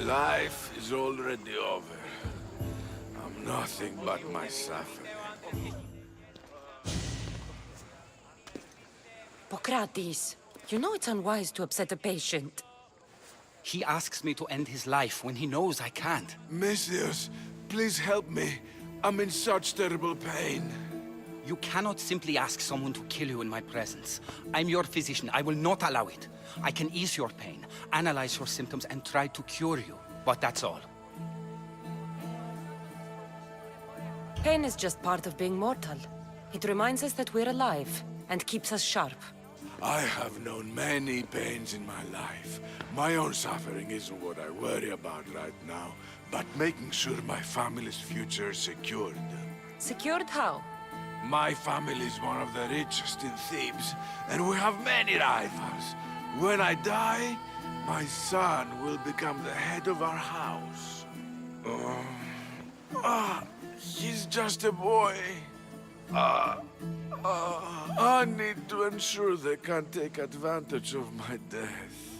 life is already over. I'm nothing but my suffering. Pokrates, you know it's unwise to upset a patient. He asks me to end his life when he knows I can't. Messias, please help me. I'm in such terrible pain. You cannot simply ask someone to kill you in my presence. I'm your physician. I will not allow it. I can ease your pain, analyze your symptoms, and try to cure you. But that's all. Pain is just part of being mortal. It reminds us that we're alive, and keeps us sharp. I have known many pains in my life. My own suffering isn't what I worry about right now, but making sure my family's future is secured. Secured how? My family is one of the richest in Thebes, and we have many rivals. When I die, my son will become the head of our house. He's just a boy. I need to ensure they can't take advantage of my death.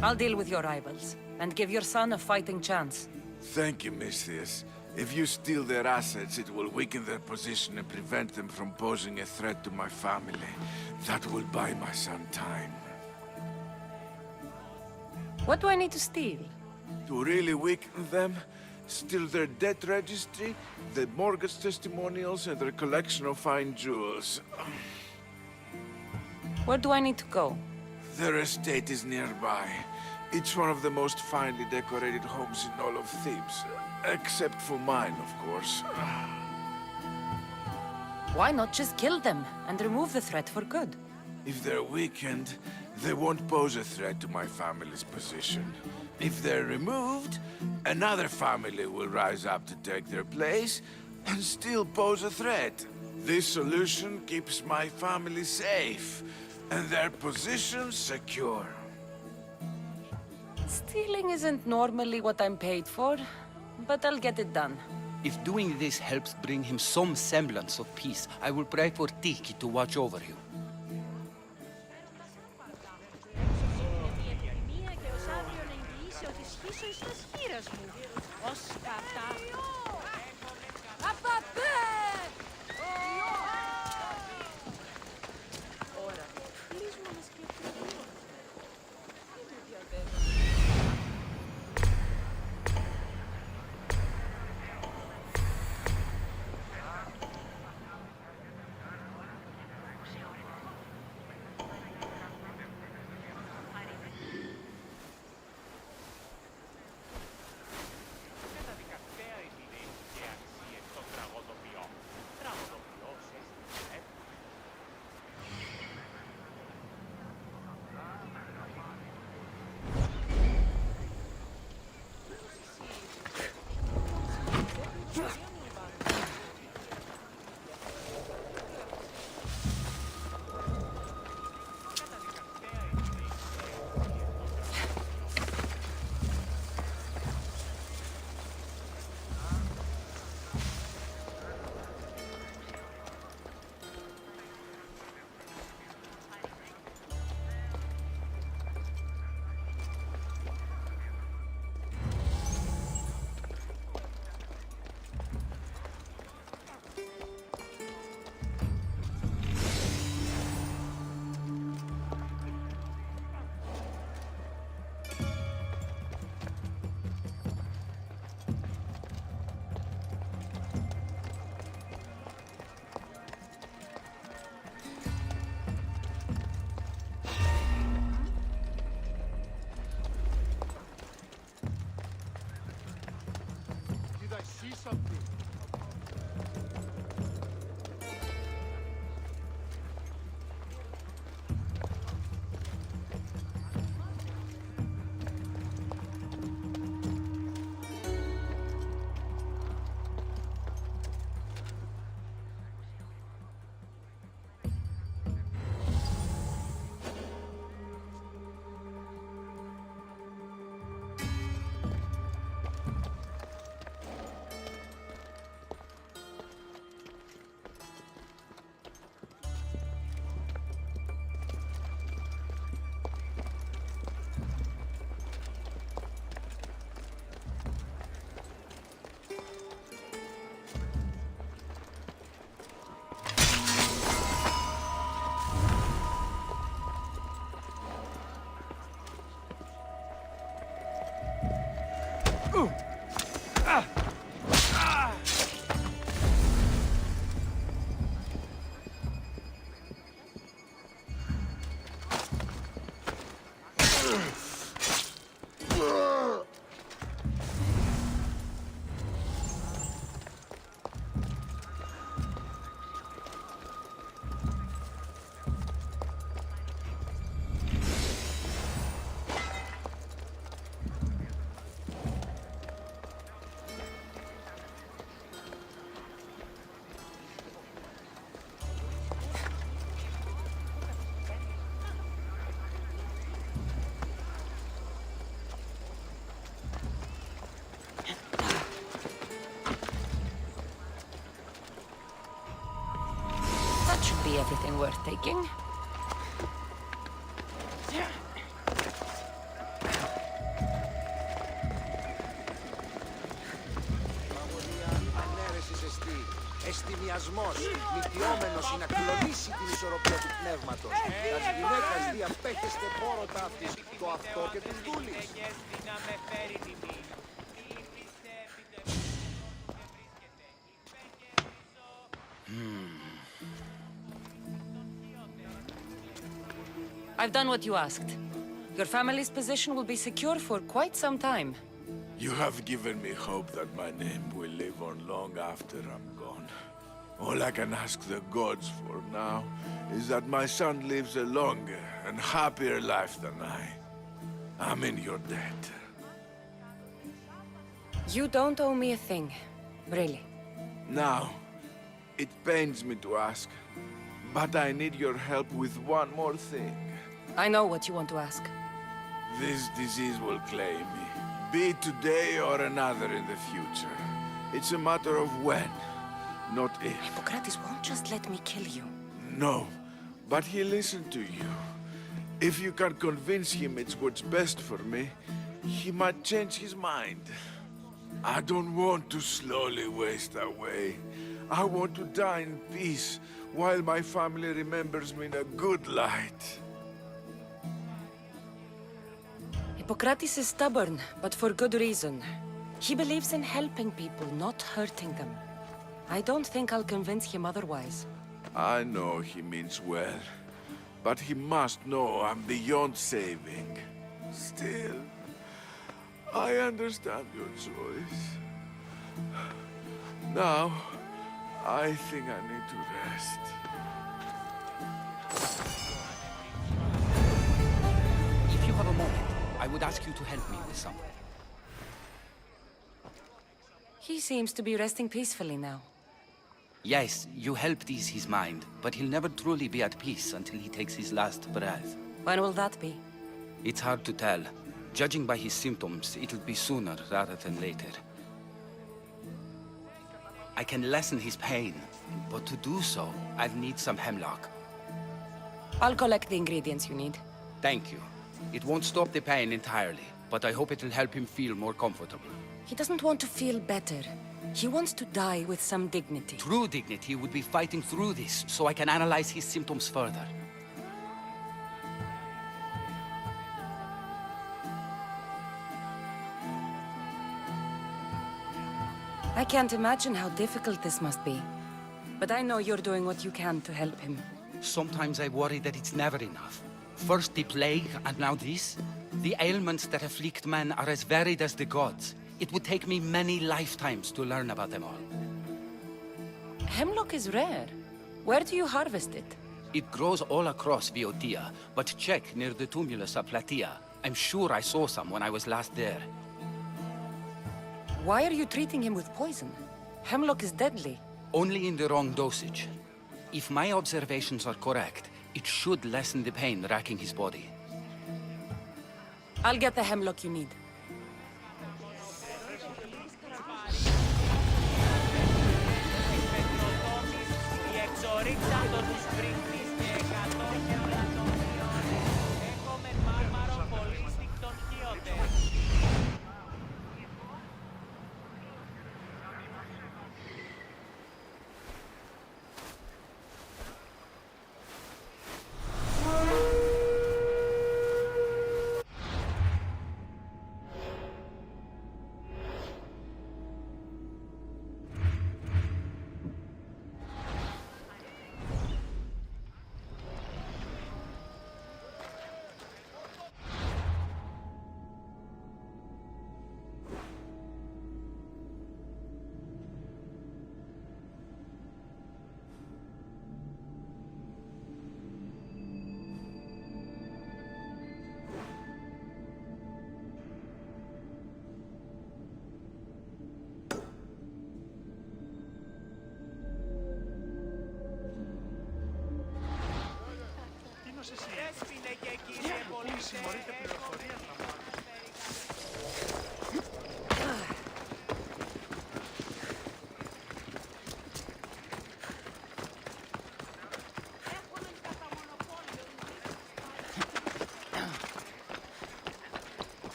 I'll deal with your rivals, and give your son a fighting chance. Thank you, Misthias. If you steal their assets, it will weaken their position and prevent them from posing a threat to my family. That will buy my son time. What do I need to steal? To really weaken them, steal their debt registry, their mortgage testimonials, and their collection of fine jewels. Where do I need to go? Their estate is nearby. It's one of the most finely decorated homes in all of Thebes. Except for mine, of course. Why not just kill them, and remove the threat for good? If they're weakened, they won't pose a threat to my family's position. If they're removed, another family will rise up to take their place, and still pose a threat. This solution keeps my family safe, and their position secure. Stealing isn't normally what I'm paid for, but I'll get it done. If doing this helps bring him some semblance of peace, I will pray for Tiki to watch over you. That should be everything worth taking. Εστιμιασμός, νητιόμενος είναι να κλονίσει την ισορροπία του πνεύματος. Τας γυναίκας διαπέχεστε πόροτα αυτής, το αυτό και τους δούλης. I've done what you asked. Your family's position will be secure for quite some time. You have given me hope that my name will live on long after I'm gone. All I can ask the gods for now is that my son lives a longer and happier life than I. I'm in your debt. You don't owe me a thing. Really. Now, it pains me to ask, but I need your help with one more thing. I know what you want to ask. This disease will claim me, be it today or another in the future. It's a matter of when, not if. Hippocrates won't just let me kill you. No, but he'll listen to you. If you can convince him it's what's best for me, he might change his mind. I don't want to slowly waste away. I want to die in peace while my family remembers me in a good light. Hippocrates is stubborn, but for good reason. He believes in helping people, not hurting them. I don't think I'll convince him otherwise. I know he means well, but he must know I'm beyond saving. Still, I understand your choice. Now, I think I need to rest. If you have a moment, I would ask you to help me with something. He seems to be resting peacefully now. Yes, you helped ease his mind, but he'll never truly be at peace until he takes his last breath. When will that be? It's hard to tell. Judging by his symptoms, it'll be sooner rather than later. I can lessen his pain, but to do so, I'll need some hemlock. I'll collect the ingredients you need. Thank you. It won't stop the pain entirely, but I hope it'll help him feel more comfortable. He doesn't want to feel better. He wants to die with some dignity. True dignity would be fighting through this, so I can analyze his symptoms further. I can't imagine how difficult this must be. But I know you're doing what you can to help him. Sometimes I worry that it's never enough. First the plague, and now this? The ailments that afflict men are as varied as the gods. It would take me many lifetimes to learn about them all. Hemlock is rare. Where do you harvest it? It grows all across Viotia, but check near the tumulus of Platea. I'm sure I saw some when I was last there. Why are you treating him with poison? Hemlock is deadly. Only in the wrong dosage. If my observations are correct, it should lessen the pain racking his body. I'll get the hemlock you need. Ευτυχώς εσύ. Πολύ συμμορείτε πληροφορία θα μου.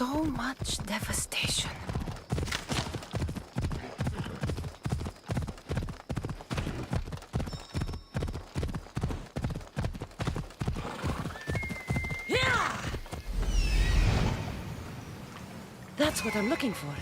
So much devastation. Yeah! That's what I'm looking for.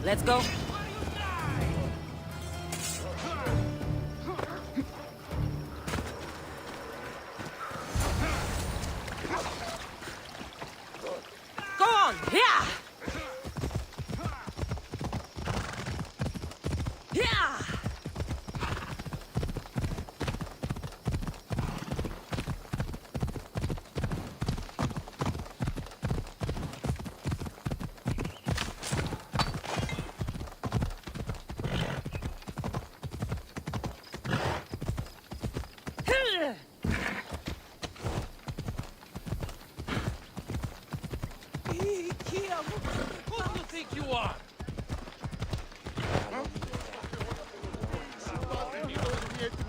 Let's go. Go on, yeah! Yeah! Who do you think you are?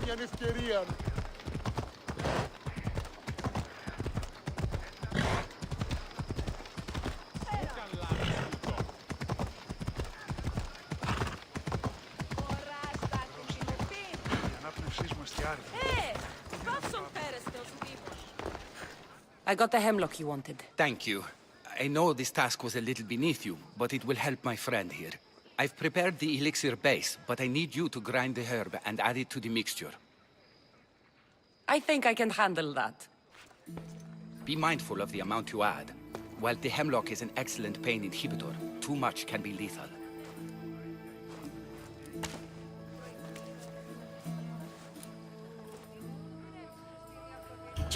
Μια ευκαιρία. I got the hemlock you wanted. Thank you. I know this task was a little beneath you, but it will help my friend here. I've prepared the elixir base, but I need you to grind the herb and add it to the mixture. I think I can handle that. Be mindful of the amount you add. While the hemlock is an excellent pain inhibitor, too much can be lethal.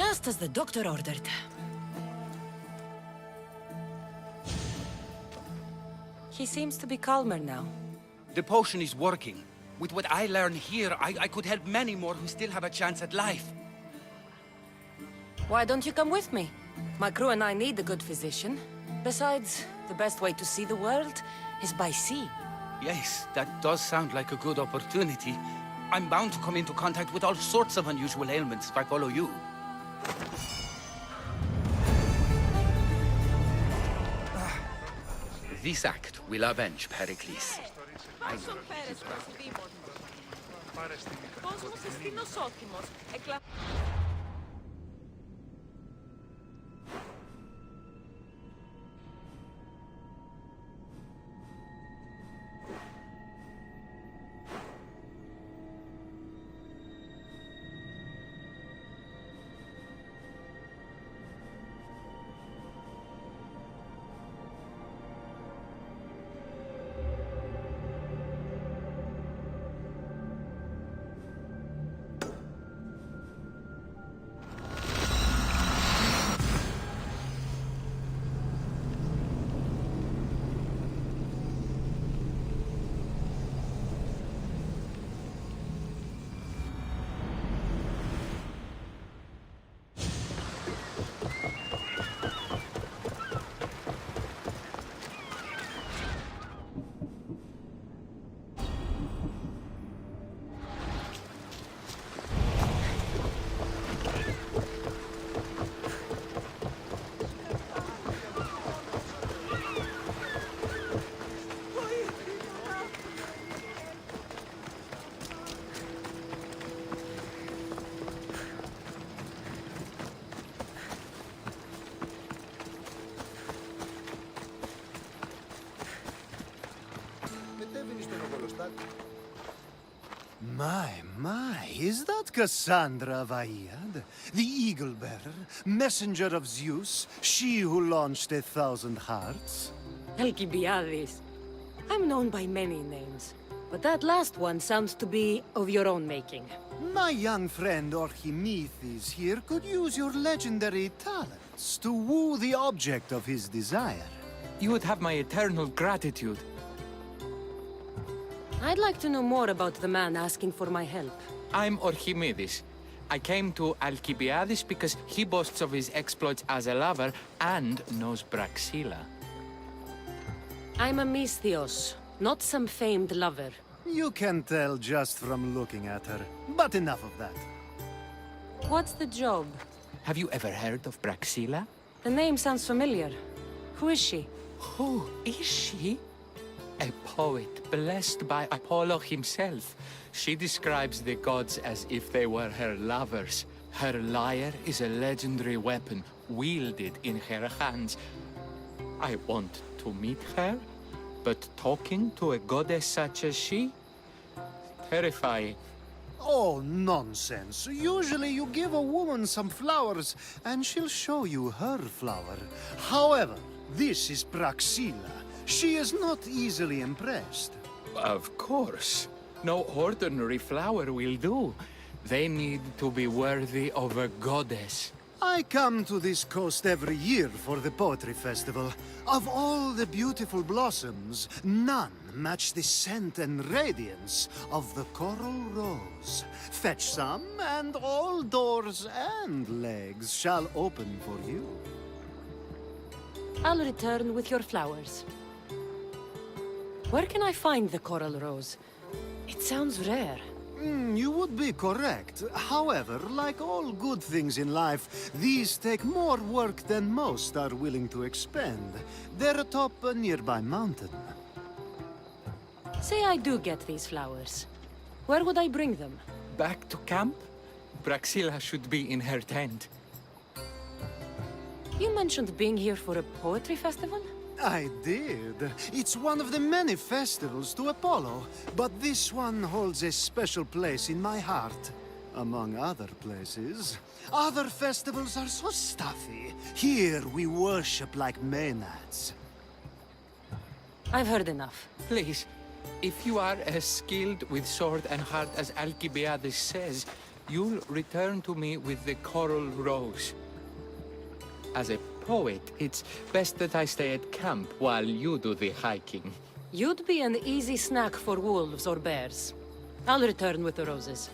Just as the doctor ordered. He seems to be calmer now. The potion is working. With what I learn here, I could help many more who still have a chance at life. Why don't you come with me? My crew and I need a good physician. Besides, the best way to see the world is by sea. Yes, that does sound like a good opportunity. I'm bound to come into contact with all sorts of unusual ailments if I follow you. This act will avenge Pericles. Πόσον πέρασε ο Δήμος μας. Κόσμος εστίνος όθιμος. that? My, is that Cassandra of Aiad? The Eagle-Bearer, messenger of Zeus, she who launched 1,000 hearts? Alcibiades. I'm known by many names, but that last one sounds to be of your own making. My young friend Archimedes here could use your legendary talents to woo the object of his desire. You would have my eternal gratitude. I'd like to know more about the man asking for my help. I'm Archimedes. I came to Alcibiades because he boasts of his exploits as a lover and knows Braxilla. I'm a Misthios, not some famed lover. You can tell just from looking at her, but enough of that. What's the job? Have you ever heard of Braxilla? The name sounds familiar. Who is she? Who is she? A poet blessed by Apollo himself. She describes the gods as if they were her lovers. Her lyre is a legendary weapon wielded in her hands. I want to meet her, but talking to a goddess such as she? Terrifying. Oh, nonsense. Usually you give a woman some flowers, and she'll show you her flower. However, this is Praxilla. She is not easily impressed. Of course. No ordinary flower will do. They need to be worthy of a goddess. I come to this coast every year for the Poetry Festival. Of all the beautiful blossoms, none match the scent and radiance of the coral rose. Fetch some, and all doors and legs shall open for you. I'll return with your flowers. Where can I find the coral rose? It sounds rare. You would be correct. However, like all good things in life, these take more work than most are willing to expend. They're atop a nearby mountain. Say I do get these flowers. Where would I bring them? Back to camp? Braxilla should be in her tent. You mentioned being here for a poetry festival? I did. It's one of the many festivals to Apollo, but this one holds a special place in my heart. Among other places. Other festivals are so stuffy. Here we worship like Maenads. I've heard enough. Please, if you are as skilled with sword and heart as Alcibiades says, you'll return to me with the coral rose. As a poet, it's best that I stay at camp while you do the hiking. You'd be an easy snack for wolves or bears. I'll return with the roses.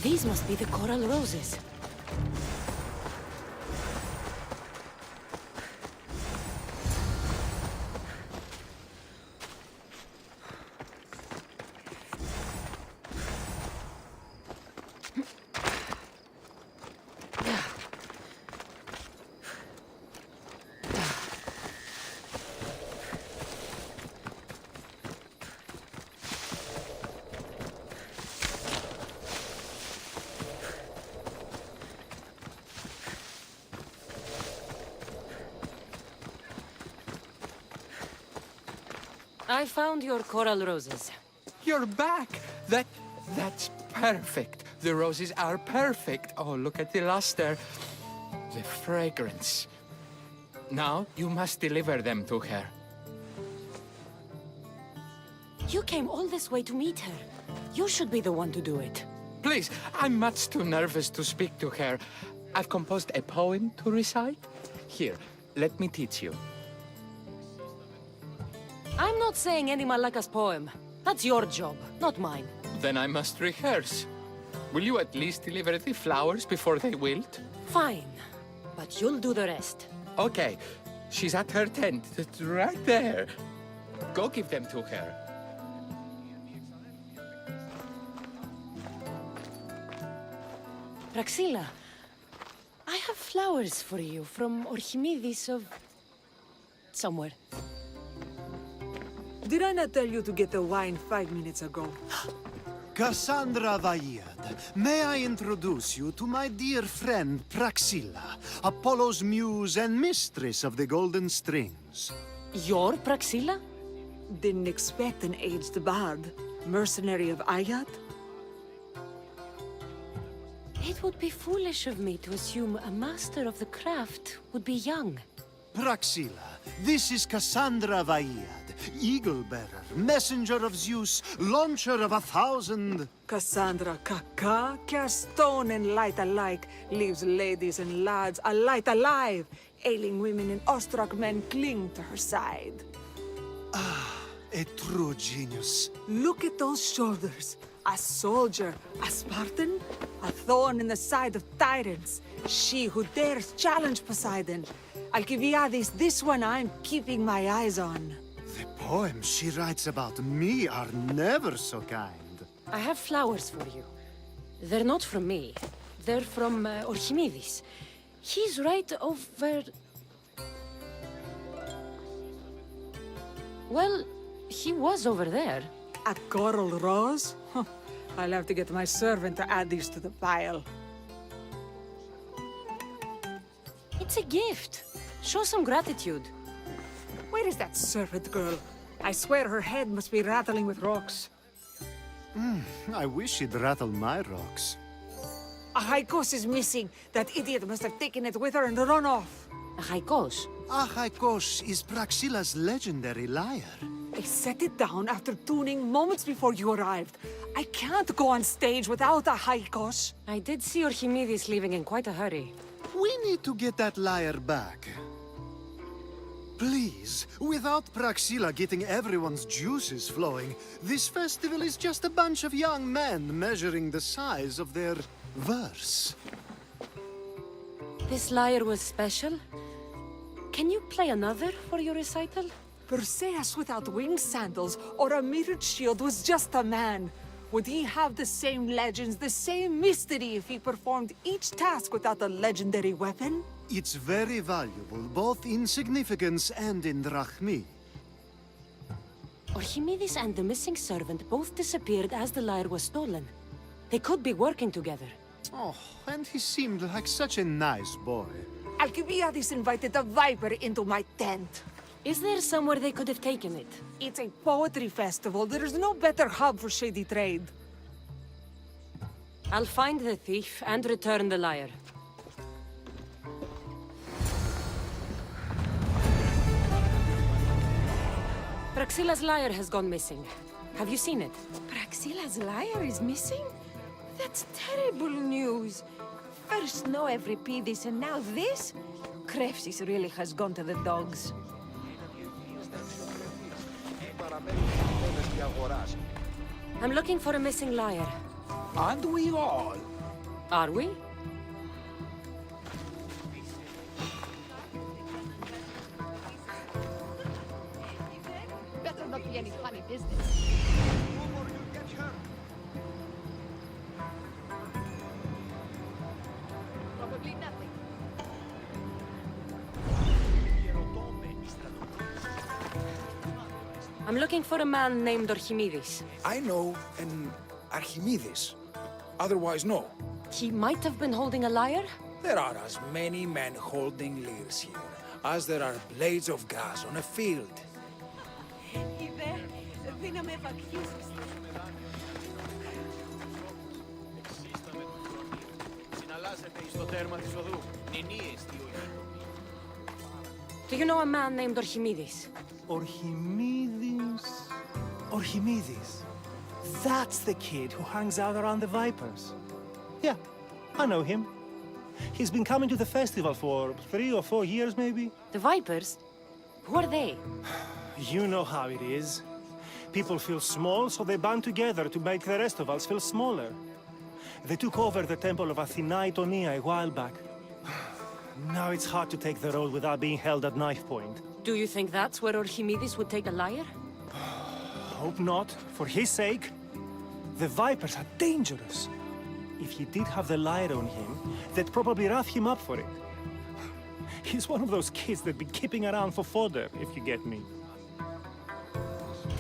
These must be the coral roses. I found your coral roses. You're back! That's perfect. The roses are perfect. Oh, look at the luster. The fragrance. Now, you must deliver them to her. You came all this way to meet her. You should be the one to do it. Please, I'm much too nervous to speak to her. I've composed a poem to recite. Here, let me teach you. I'm not saying any Malaka's poem. That's your job, not mine. Then I must rehearse. Will you at least deliver the flowers before they wilt? Fine, but you'll do the rest. Okay, she's at her tent. It's right there. Go give them to her. Praxilla, I have flowers for you from Archimedes of... somewhere. Did I not tell you to get the wine 5 minutes ago? Cassandra Vaiad, may I introduce you to my dear friend Praxilla, Apollo's muse and mistress of the Golden Strings. You're Praxilla? Didn't expect an aged bard. Mercenary of Ayat? It would be foolish of me to assume a master of the craft would be young. Praxilla, this is Cassandra Vaiad, Eagle-bearer, messenger of Zeus, launcher of 1,000... Cassandra Kaka, cast stone and light alike, leaves ladies and lads alight alive. Ailing women and awestruck men cling to her side. A true genius. Look at those shoulders. A soldier, a Spartan, a thorn in the side of tyrants. She who dares challenge Poseidon. Alcibiades, this one I'm keeping my eyes on. The poems she writes about me are never so kind. I have flowers for you. They're not from me. They're from Archimedes. He's right over... Well, he was over there. A coral rose? Huh. I'll have to get my servant to add these to the pile. It's a gift. Show some gratitude. Where is that servant girl? I swear her head must be rattling with rocks. I wish she'd rattle my rocks. A Haikos is missing. That idiot must have taken it with her and run off. A Haikos. Achaikos is Praxilla's legendary lyre. I set it down after tuning moments before you arrived. I can't go on stage without a Haikos. I did see Archimedes leaving in quite a hurry. We need to get that lyre back. Please, without Praxilla getting everyone's juices flowing, this festival is just a bunch of young men measuring the size of their verse. This lyre was special. Can you play another for your recital? Perseus without winged sandals or a mirrored shield was just a man. Would he have the same legends, the same mystery if he performed each task without a legendary weapon? It's very valuable, both in significance and in drachmi. Archimedes and the missing servant both disappeared as the lyre was stolen. They could be working together. Oh, and he seemed like such a nice boy. Alcibiades invited a viper into my tent. Is there somewhere they could have taken it? It's a poetry festival. There's no better hub for shady trade. I'll find the thief and return the lyre. Praxilla's lyre has gone missing. Have you seen it? Praxilla's lyre is missing? That's terrible news. First no Euripides and now this? Krepsis really has gone to the dogs. I'm looking for a missing lyre. And we all. Are we? Better not be any funny business. Probably nothing. I'm looking for a man named Archimedes. I know an Archimedes. Otherwise, no. He might have been holding a lyre? There are as many men holding lyres here as there are blades of grass on a field. He there? Ήρθε να με βακιούσεις. Συναλλάσσεται εις το τέρμα της οδού. Νηνίες τι ογεί. Do you know a man named Archimedes? Archimedes. That's the kid who hangs out around the Vipers. Yeah, I know him. He's been coming to the festival for 3 or 4 years, maybe. The Vipers? Who are they? You know how it is. People feel small, so they band together to make the rest of us feel smaller. They took over the temple of Athena Itonia a while back. Now it's hard to take the road without being held at knife point. Do you think that's where Archimedes would take a lyre? Hope not. For his sake. The Vipers are dangerous. If he did have the lyre on him, they'd probably rough him up for it. He's one of those kids that'd be keeping around for fodder, if you get me.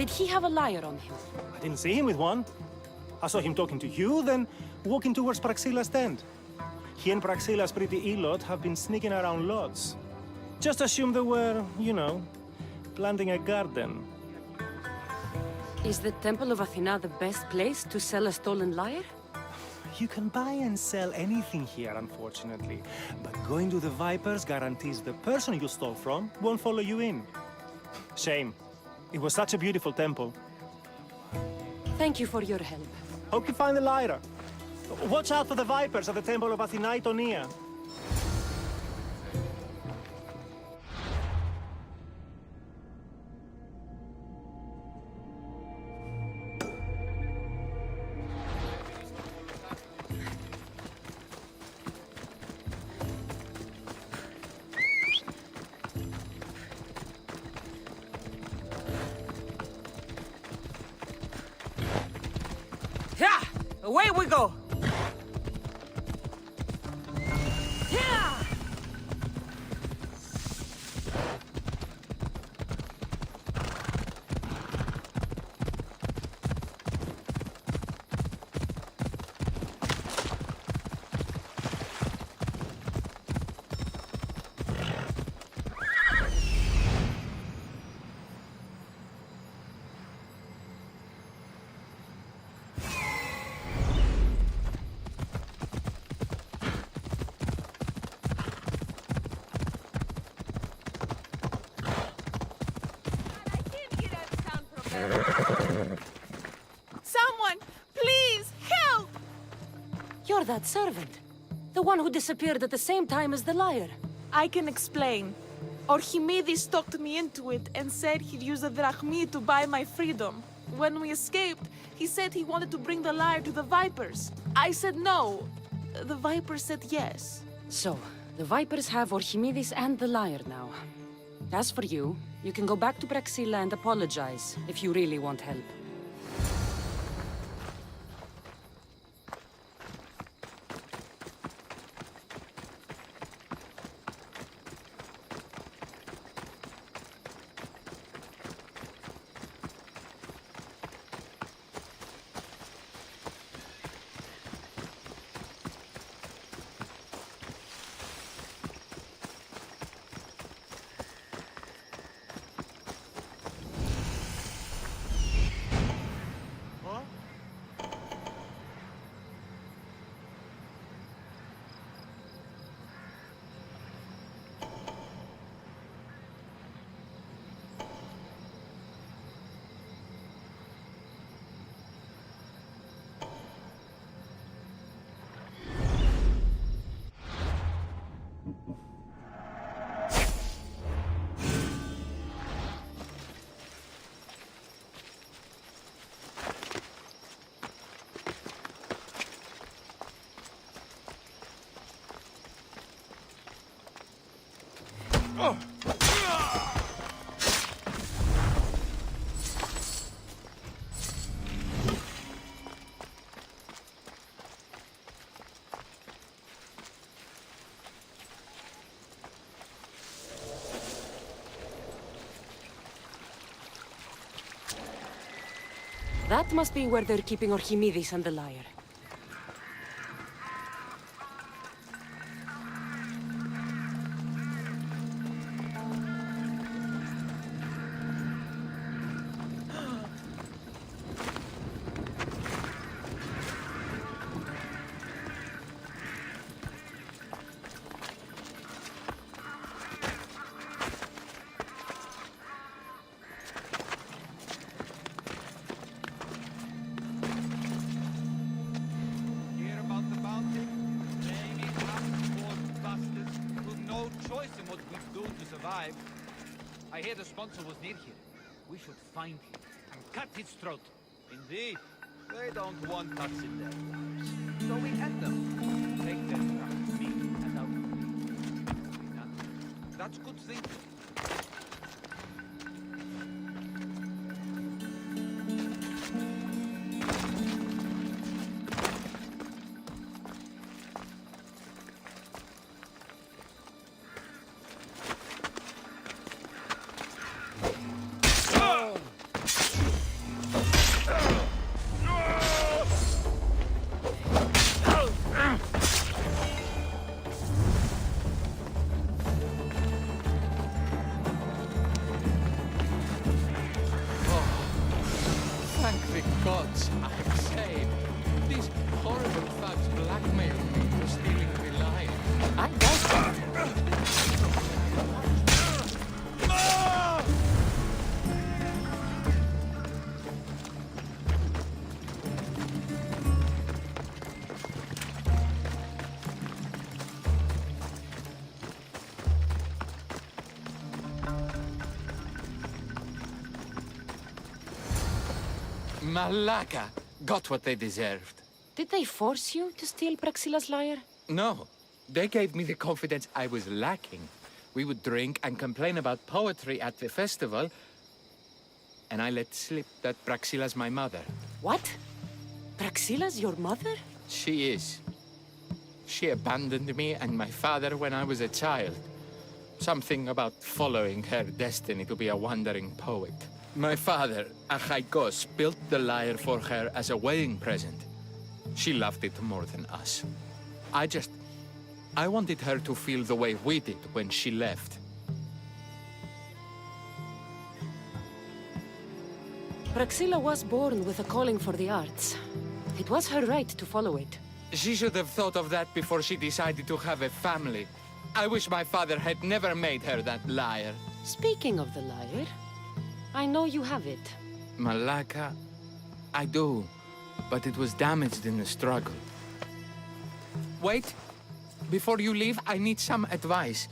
Did he have a lyre on him? I didn't see him with one. I saw him talking to you, then walking towards Praxilla's tent. He and Praxilla's pretty Elot have been sneaking around lots. Just assume they were, you know, planting a garden. Is the Temple of Athena the best place to sell a stolen lyre? You can buy and sell anything here, unfortunately. But going to the Vipers guarantees the person you stole from won't follow you in. Shame. It was such a beautiful temple. Thank you for your help. Hope you find the lyre. Watch out for the Vipers at the Temple of Athena Itonia. Yeah! Away we go! Someone, please, help! You're that servant. The one who disappeared at the same time as the lyre. I can explain. Archimedes talked me into it and said he'd use the drachmi to buy my freedom. When we escaped, he said he wanted to bring the lyre to the Vipers. I said no. The Vipers said yes. So, the Vipers have Archimedes and the lyre now. As for you, you can go back to Praxilla and apologize if you really want help. That must be where they're keeping Archimedes and the lyre. alive. I hear the sponsor was near here. We should find him and cut his throat. Indeed. They don't want us in their lives. So we end them. Take their drachmi and our free. That's good thinking. Thank the gods I'm saved. These horrible thugs blackmailed me for stealing the lion. I Malaka got what they deserved. Did they force you to steal Praxila's lyre? No, they gave me the confidence I was lacking. We would drink and complain about poetry at the festival, and I let slip that Praxila's my mother. What? Praxila's your mother? She is. She abandoned me and my father when I was a child. Something about following her destiny to be a wandering poet. My father, Achaikos, built the lyre for her as a wedding present. She loved it more than us. I wanted her to feel the way we did when she left. Praxila was born with a calling for the arts. It was her right to follow it. She should have thought of that before she decided to have a family. I wish my father had never made her that lyre. Speaking of the lyre, I know you have it. Malaka, I do, but it was damaged in the struggle. Wait, before you leave, I need some advice.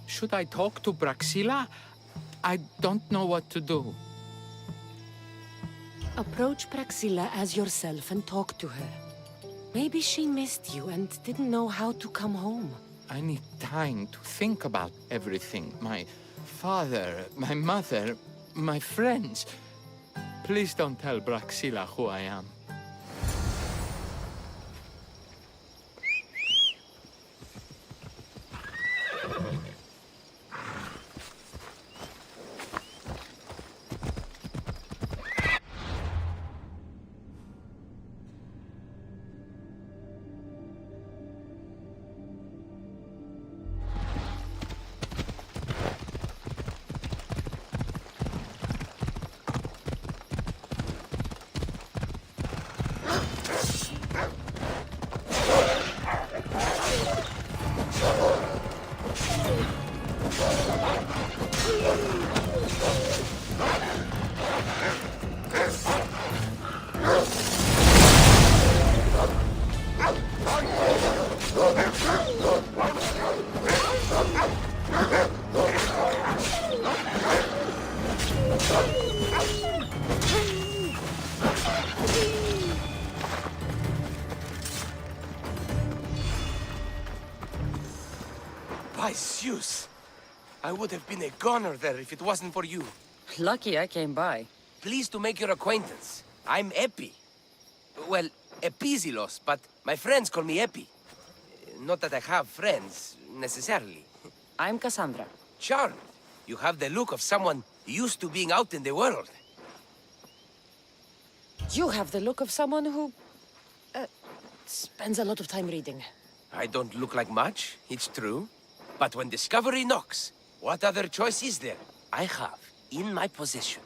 Should I talk to Praxila? I don't know what to do. Approach Praxila as yourself and talk to her. Maybe she missed you and didn't know how to come home. I need time to think about everything. My father, my mother, my friends. Please don't tell Praxila who I am. By Zeus! I would have been a goner there if it wasn't for you. Lucky I came by. Pleased to make your acquaintance. I'm Epi. Well, Epizilos, but my friends call me Epi. Not that I have friends, necessarily. I'm Cassandra. Charmed. You have the look of someone used to being out in the world. You have the look of someone who... spends a lot of time reading. I don't look like much, it's true. But when discovery knocks, what other choice is there? I have, in my possession,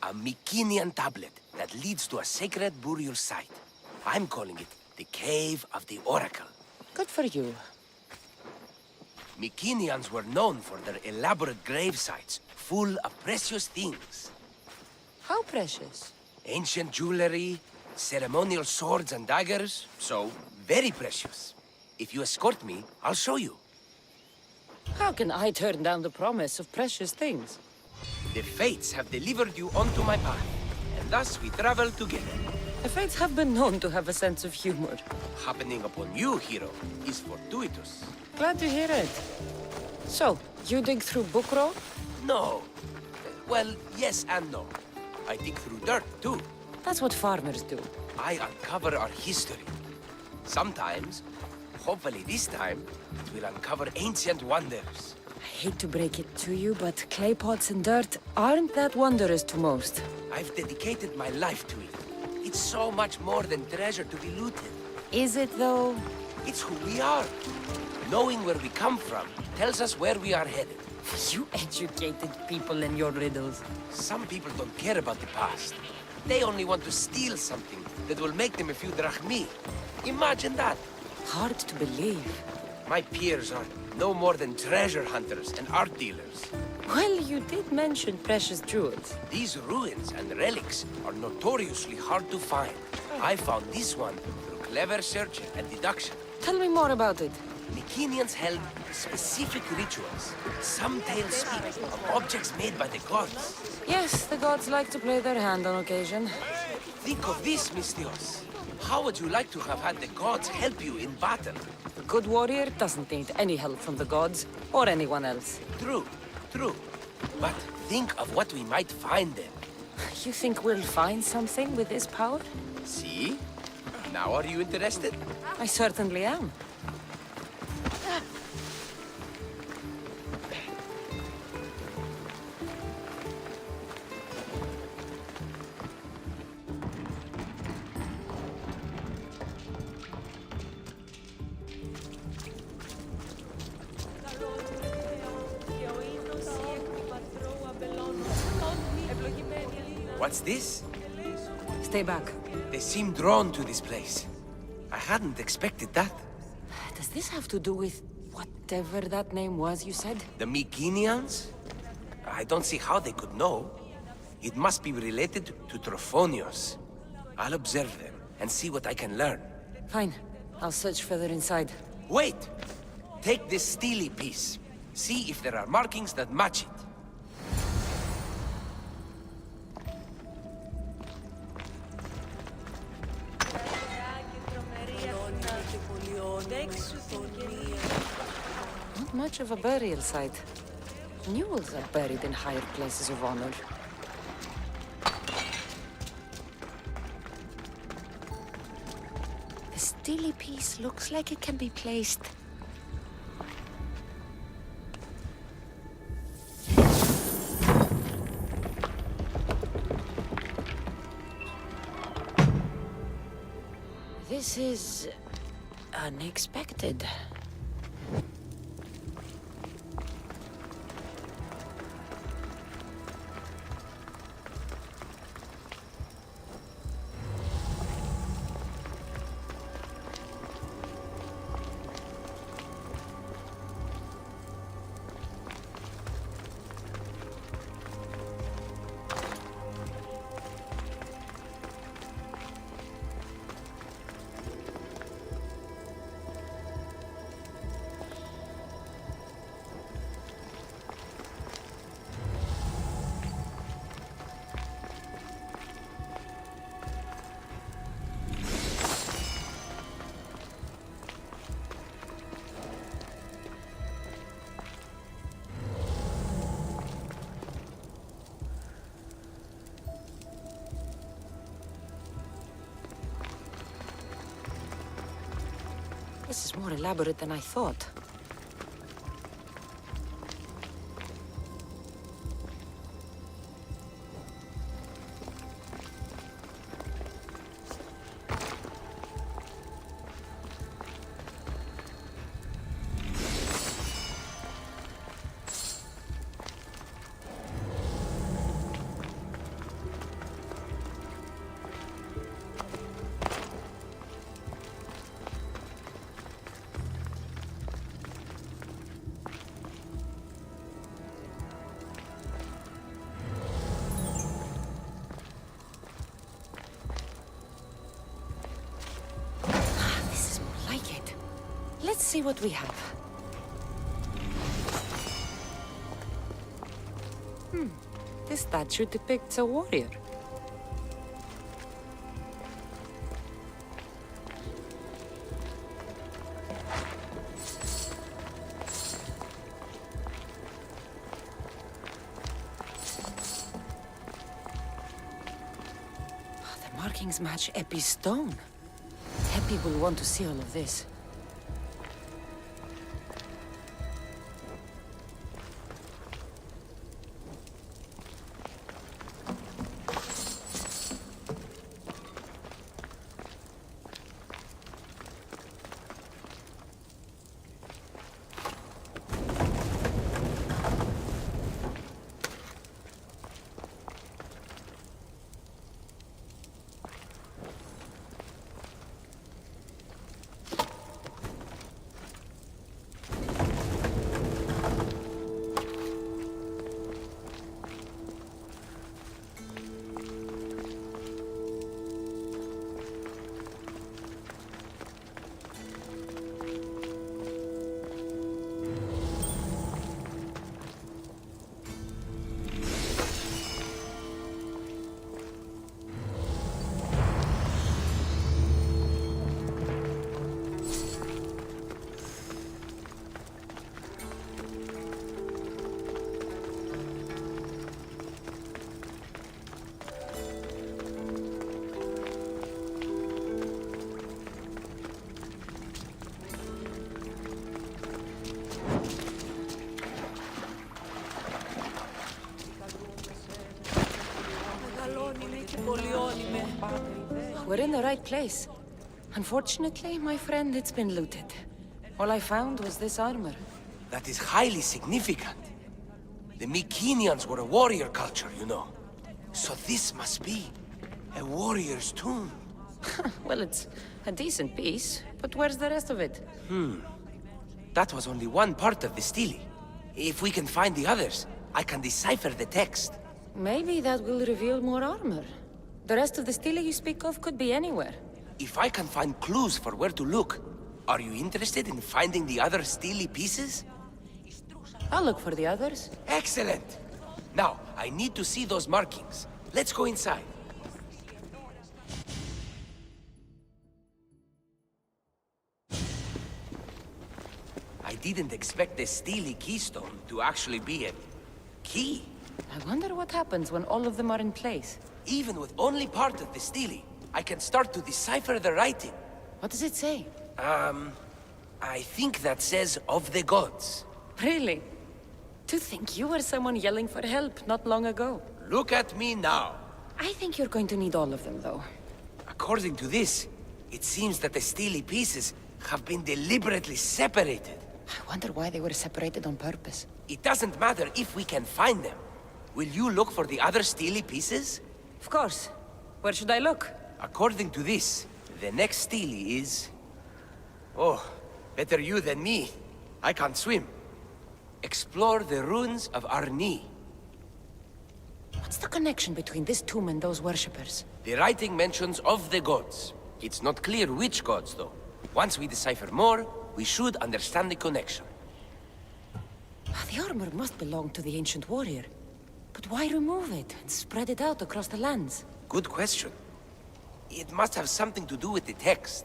a Mycenaean tablet that leads to a sacred burial site. I'm calling it the Cave of the Oracle. Good for you. Mycenaeans were known for their elaborate grave sites, full of precious things. How precious? Ancient jewelry, ceremonial swords and daggers, so very precious. If you escort me, I'll show you. How can I turn down the promise of precious things? The fates have delivered you onto my path, and thus we travel together. The fates have been known to have a sense of humor. Happening upon you, hero, is fortuitous. Glad to hear it. So, you dig through book row? No. Well, yes and no. I dig through dirt, too. That's what farmers do. I uncover our history. Sometimes, hopefully this time, it will uncover ancient wonders. I hate to break it to you, but clay pots and dirt aren't that wondrous to most. I've dedicated my life to it. It's so much more than treasure to be looted. Is it, though? It's who we are. Knowing where we come from tells us where we are headed. You educated people and your riddles. Some people don't care about the past. They only want to steal something that will make them a few drachmi. Imagine that. Hard to believe. My peers are no more than treasure hunters and art dealers. Well, you did mention precious jewels. These ruins and relics are notoriously hard to find. I found this one through clever search and deduction. Tell me more about it. Mycenaeans held specific rituals. Some tales speak of objects made by the gods. Yes, the gods like to play their hand on occasion. Think of this, Mystios. How would you like to have had the gods help you in battle? A good warrior doesn't need any help from the gods, or anyone else. True, true. But think of what we might find there. You think we'll find something with this power? See? Now are you interested? I certainly am. What's this? Stay back. They seem drawn to this place. I hadn't expected that. Does this have to do with whatever that name was you said? The Mycenaeans? I don't see how they could know. It must be related to Trophonios. I'll observe them and see what I can learn. Fine. I'll search further inside. Wait! Take this steely piece. See if there are markings that match it. Not much of a burial site. Mules are buried in higher places of honor. The steely piece looks like it can be placed. This is unexpected. This is more elaborate than I thought. Let's see what we have. This statue depicts a warrior. The markings match Epi's stone. Epi will want to see all of this. We're in the right place. Unfortunately, my friend, it's been looted. All I found was this armor. That is highly significant. The Mycenaeans were a warrior culture, you know. So this must be a warrior's tomb. Well, it's a decent piece, but where's the rest of it? That was only one part of the stele. If we can find the others, I can decipher the text. Maybe that will reveal more armor. The rest of the stele you speak of could be anywhere. If I can find clues for where to look, are you interested in finding the other stele pieces? I'll look for the others. Excellent! Now, I need to see those markings. Let's go inside. I didn't expect the stele keystone to actually be a key. I wonder what happens when all of them are in place. Even with only part of the stele, I can start to decipher the writing. What does it say? I think that says of the gods. Really? To think you were someone yelling for help not long ago. Look at me now. I think you're going to need all of them, though. According to this, it seems that the stele pieces have been deliberately separated. I wonder why they were separated on purpose. It doesn't matter if we can find them. Will you look for the other stele pieces? Of course. Where should I look? According to this, the next stele is... Oh, better you than me. I can't swim. Explore the ruins of Arni. What's the connection between this tomb and those worshippers? The writing mentions of the gods. It's not clear which gods, though. Once we decipher more, we should understand the connection. The armor must belong to the ancient warrior. But why remove it and spread it out across the lands? Good question. It must have something to do with the text.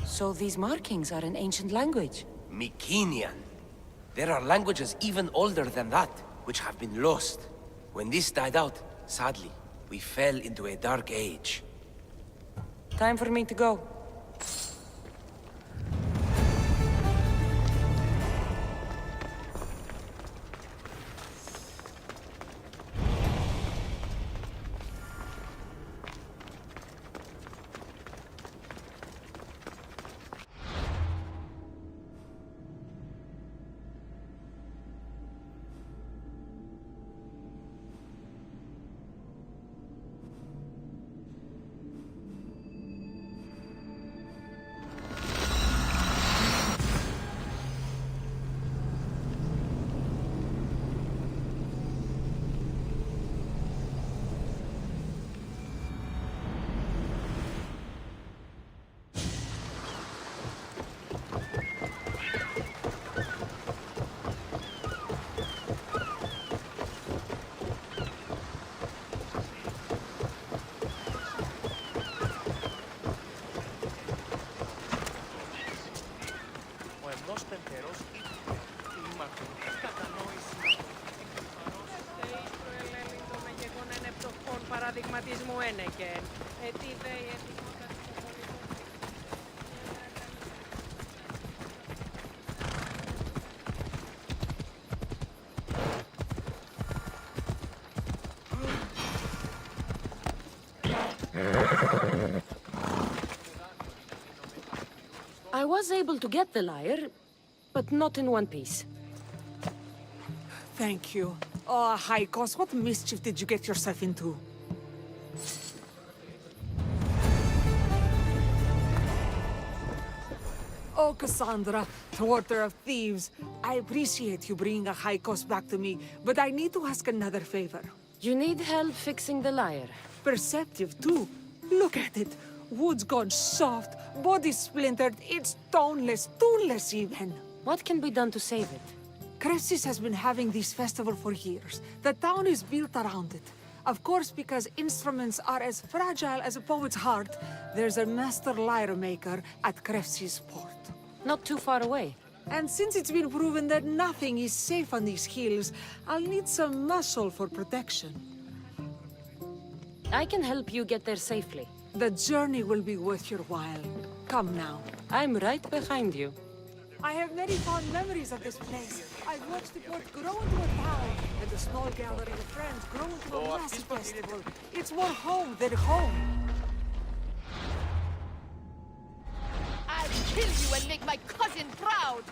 So these markings are in ancient language? Mycenaean. There are languages even older than that, which have been lost. When this died out, sadly, we fell into a dark age. Time for me to go. I was able to get the lyre, but not in one piece. Thank you. Oh, Haikos, what mischief did you get yourself into? Oh, Cassandra, thwarter of thieves. I appreciate you bringing a Haikos back to me, but I need to ask another favor. You need help fixing the lyre. Perceptive, too. Look at it. Wood's gone soft, body splintered, it's toneless, tuneless even. What can be done to save it? Cressis has been having this festival for years. The town is built around it. Of course, because instruments are as fragile as a poet's heart, there's a master lyre maker at Cressis port. Not too far away. And since it's been proven that nothing is safe on these hills, I'll need some muscle for protection. I can help you get there safely. The journey will be worth your while. Come now. I'm right behind you. I have very fond memories of this place. I've watched the port grow into a town, and the small gathering of friends grow into a massive festival. It's more home than home. I'll kill you and make my cousin proud!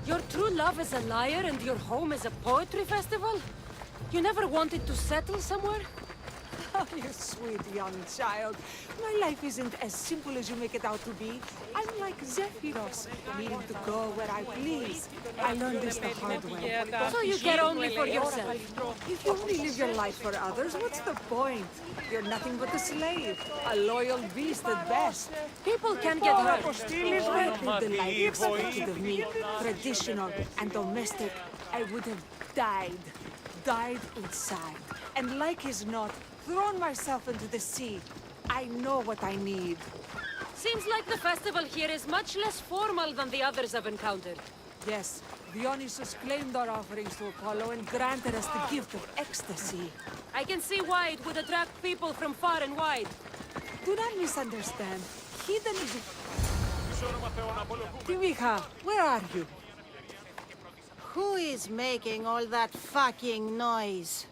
Your true love is a lyre and your home is a poetry festival? You never wanted to settle somewhere? Oh, you sweet young child. My life isn't as simple as you make it out to be. I'm like Zephyros, needing to go where I please. I learned this the hard way. So you care only for yourself? If you only live your life for others, what's the point? You're nothing but a slave, a loyal beast at best. People can get hurt. What did the life expected of me? Traditional and domestic, I would have died. Died inside. And like as not, thrown myself into the sea. I know what I need. Seems like the festival here is much less formal than the others I've encountered. Yes, Dionysus claimed our offerings to Apollo and granted us the gift of ecstasy. I can see why it would attract people from far and wide. Do not misunderstand. Hedonism... Timiha, where are you? Who is making all that fucking noise?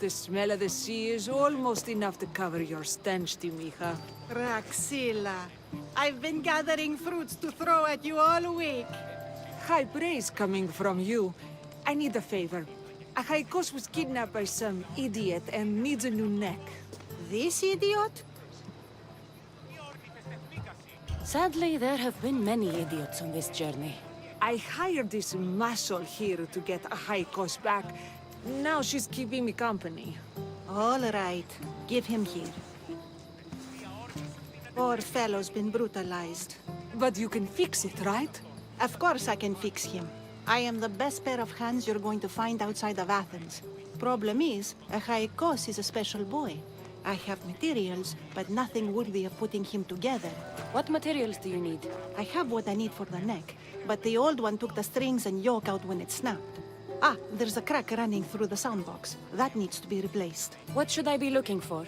The smell of the sea is almost enough to cover your stench, Timiha. Raxila, I've been gathering fruits to throw at you all week. High praise coming from you. I need a favor. A Haikos was kidnapped by some idiot and needs a new neck. This idiot? Sadly, there have been many idiots on this journey. I hired this muscle here to get a Haikos back. Now she's keeping me company. All right. Give him here. Poor fellow's been brutalized. But you can fix it, right? Of course I can fix him. I am the best pair of hands you're going to find outside of Athens. Problem is, a Haikos is a special boy. I have materials, but nothing worthy of putting him together. What materials do you need? I have what I need for the neck, but the old one took the strings and yoke out when it snapped. Ah, there's a crack running through the soundbox. That needs to be replaced. What should I be looking for?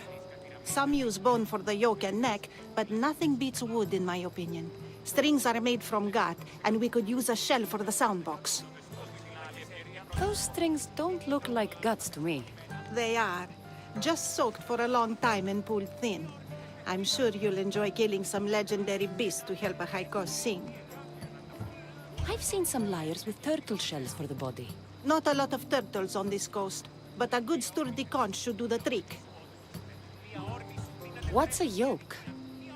Some use bone for the yoke and neck, but nothing beats wood in my opinion. Strings are made from gut, and we could use a shell for the soundbox. Those strings don't look like guts to me. They are. Just soaked for a long time and pulled thin. I'm sure you'll enjoy killing some legendary beast to help a Haikos sing. I've seen some lyres with turtle shells for the body. Not a lot of turtles on this coast, but a good sturdy conch should do the trick. What's a yoke?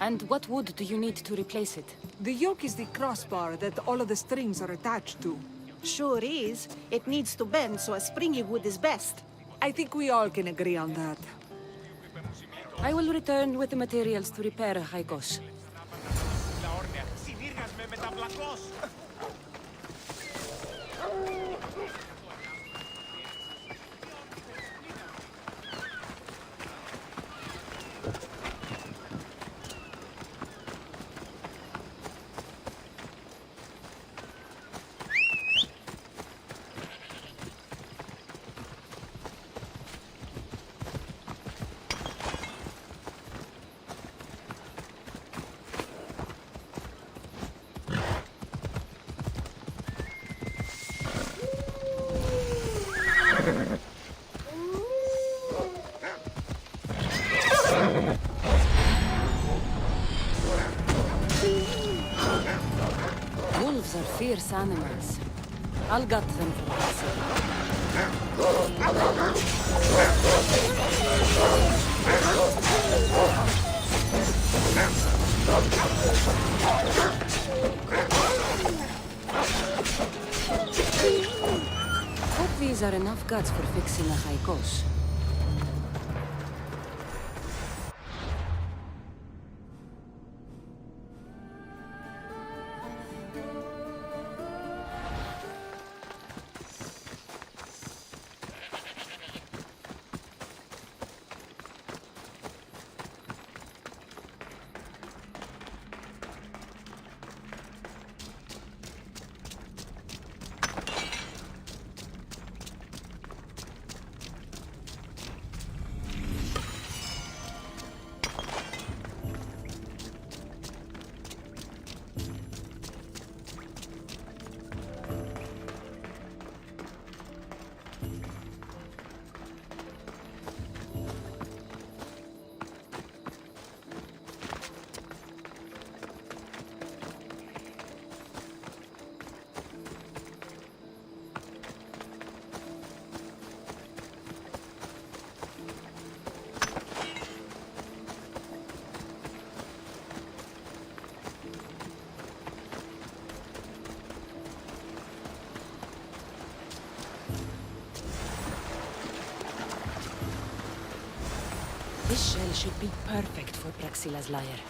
And what wood do you need to replace it? The yoke is the crossbar that all of the strings are attached to. Sure is. It needs to bend, so a springy wood is best. I think we all can agree on that. I will return with the materials to repair Haikos. Συνήργας με μεταβλακός. Wolves are fierce animals. I'll gut them for myself. Hope these are enough guts for fixing a Haikos. This shell should be perfect for Praxila's lyre.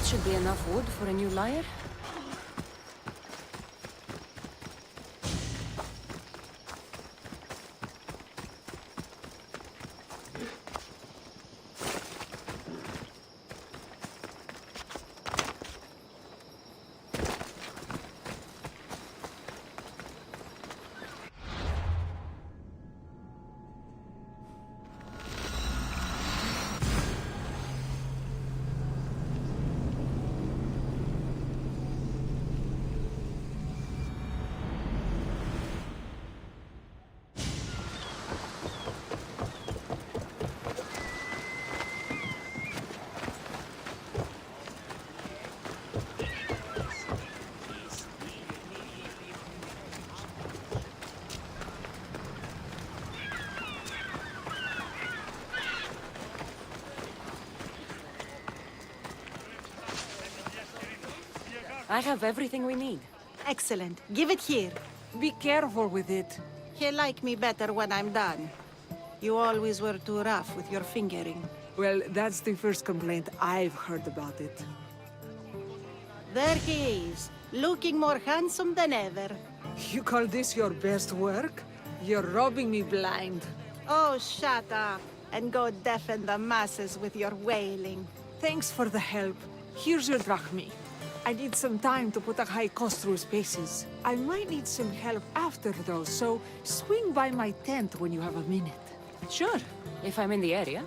That should be enough wood for a new lyre. I have everything we need. Excellent. Give it here. Be careful with it. He'll like me better when I'm done. You always were too rough with your fingering. Well, that's the first complaint I've heard about it. There he is, looking more handsome than ever. You call this your best work? You're robbing me blind. Oh, shut up, and go deafen the masses with your wailing. Thanks for the help. Here's your drachmi. I need some time to put a high cost through spaces. I might need some help after, though, so swing by my tent when you have a minute. Sure, if I'm in the area.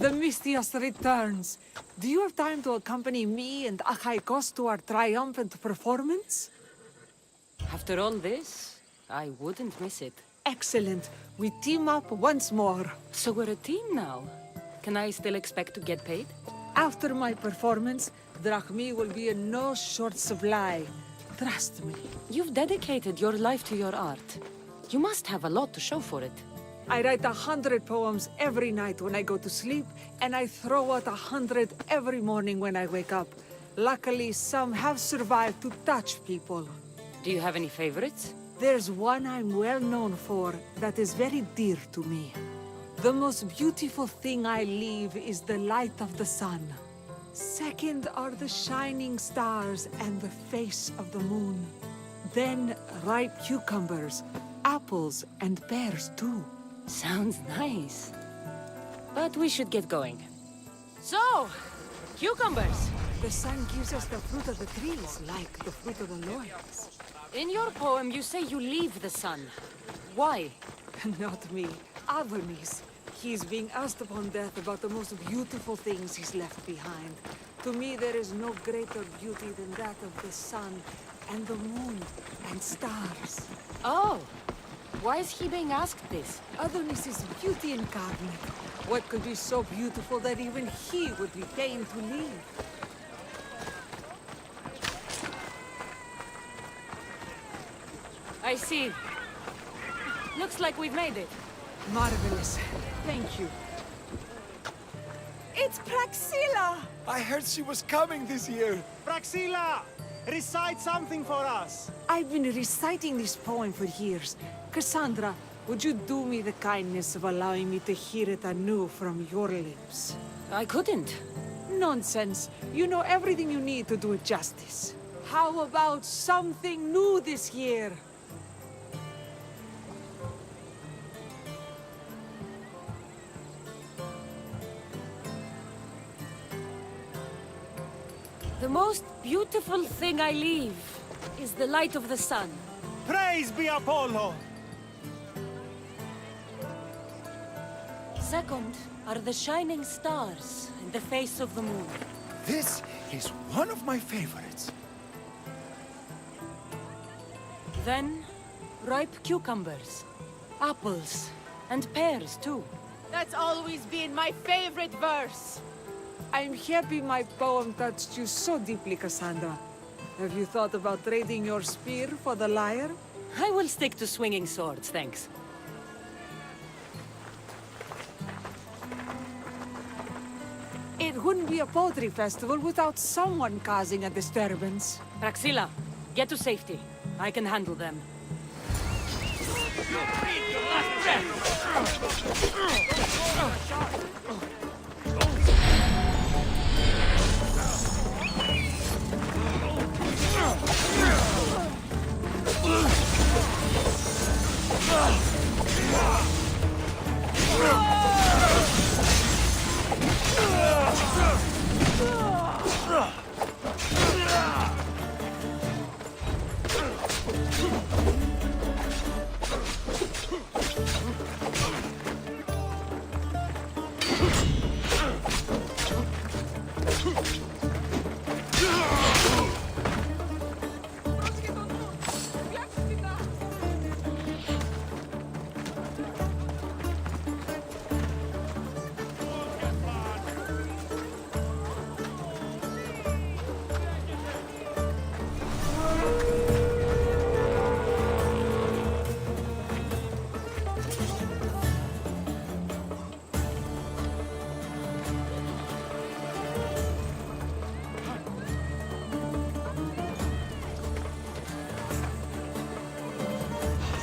The Mystios returns. Do you have time to accompany me and Achaikos to our triumphant performance? After all this, I wouldn't miss it. Excellent. We team up once more. So we're a team now. Can I still expect to get paid? After my performance, drachmi will be in no short supply. Trust me. You've dedicated your life to your art. You must have a lot to show for it. I write 100 poems every night when I go to sleep, and I throw out 100 every morning when I wake up. Luckily, some have survived to touch people. Do you have any favorites? There's one I'm well known for that is very dear to me. The most beautiful thing I leave is the light of the sun. Second are the shining stars and the face of the moon. Then ripe cucumbers, apples, and pears too. Sounds nice. But we should get going. So, cucumbers. The sun gives us the fruit of the trees, like the fruit of the loins. In your poem, you say you leave the sun. Why? Not me. Adonis. He's being asked upon death about the most beautiful things he's left behind. To me, there is no greater beauty than that of the sun, and the moon, and stars. Oh! Why is he being asked this? Adonis is beauty incarnate. What could be so beautiful that even he would be fain to leave? I see. Looks like we've made it. Marvelous. Thank you. It's Praxilla! I heard she was coming this year. Praxilla! Recite something for us. I've been reciting this poem for years. Cassandra, would you do me the kindness of allowing me to hear it anew from your lips? I couldn't. Nonsense. You know everything you need to do it justice. How about something new this year? The most beautiful thing I leave is the light of the sun. Praise be Apollo! Second are the shining stars and the face of the moon. This is one of my favorites. Then, ripe cucumbers, apples, and pears too. That's always been my favorite verse. I'm happy my poem touched you so deeply, Cassandra. Have you thought about trading your spear for the lyre? I will stick to swinging swords, thanks. It wouldn't be a poetry festival without someone causing a disturbance. Praxilla, get to safety. I can handle them.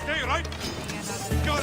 Stay right. Got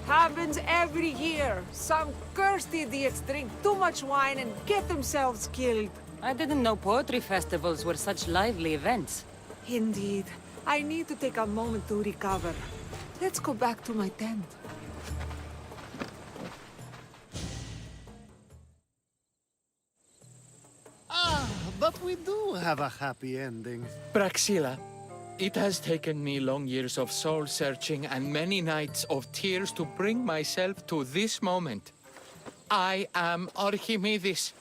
Happens every year. Some cursed idiots drink too much wine and get themselves killed. I didn't know poetry festivals were such lively events. Indeed. I need to take a moment to recover. Let's go back to my tent. But we do have a happy ending. Praxila, it has taken me long years of soul-searching and many nights of tears to bring myself to this moment. I am Archimedes,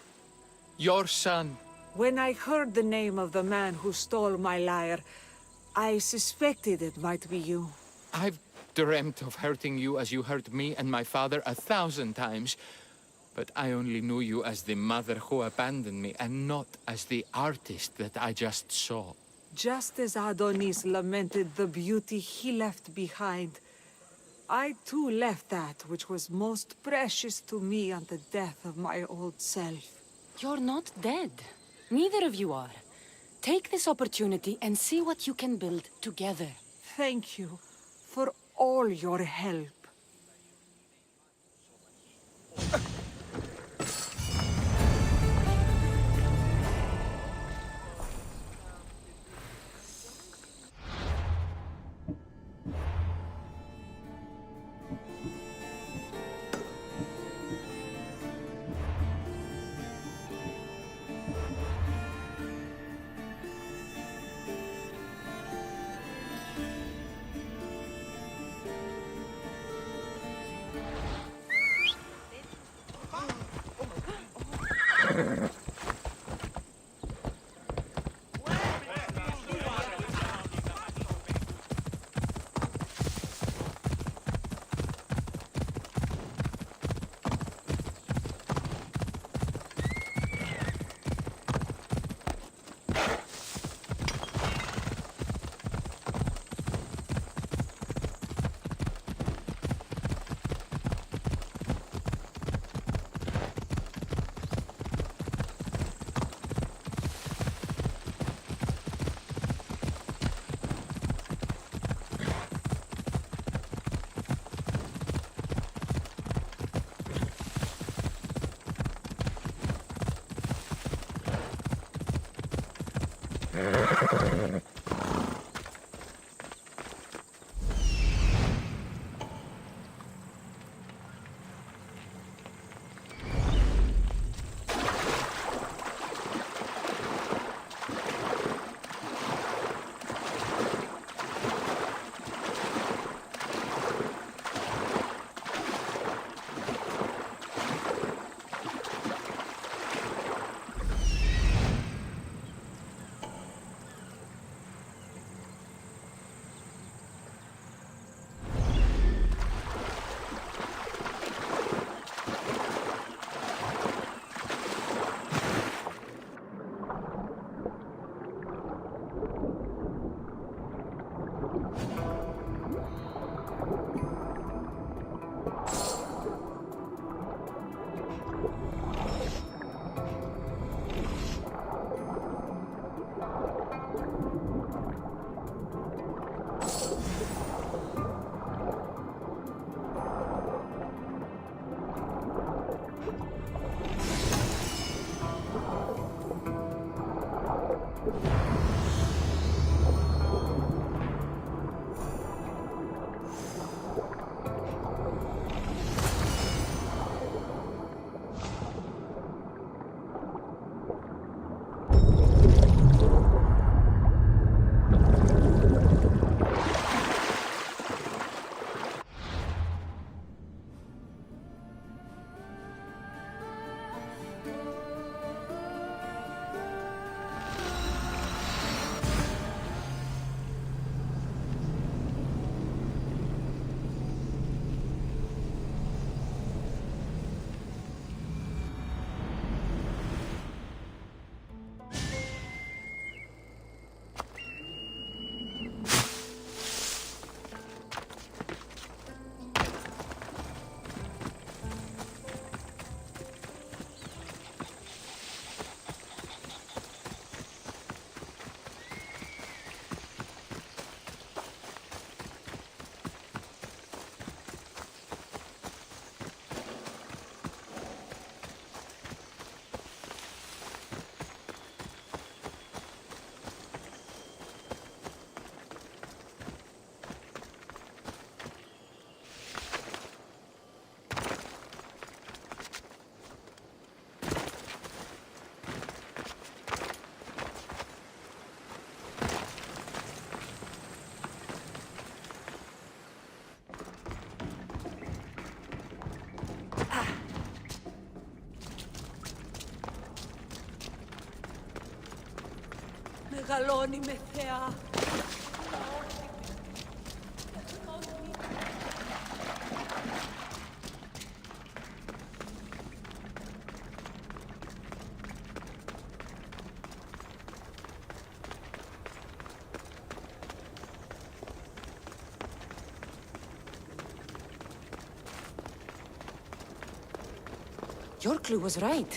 your son. When I heard the name of the man who stole my lyre, I suspected it might be you. I've dreamt of hurting you as you hurt me and my father 1,000 times. But I only knew you as the mother who abandoned me, and not as the artist that I just saw. Just as Adonis lamented the beauty he left behind, I too left that which was most precious to me on the death of my old self. You're not dead. Neither of you are. Take this opportunity and see what you can build together. Thank you for all your help. μεγαλώνει με θεά. Your clue was right.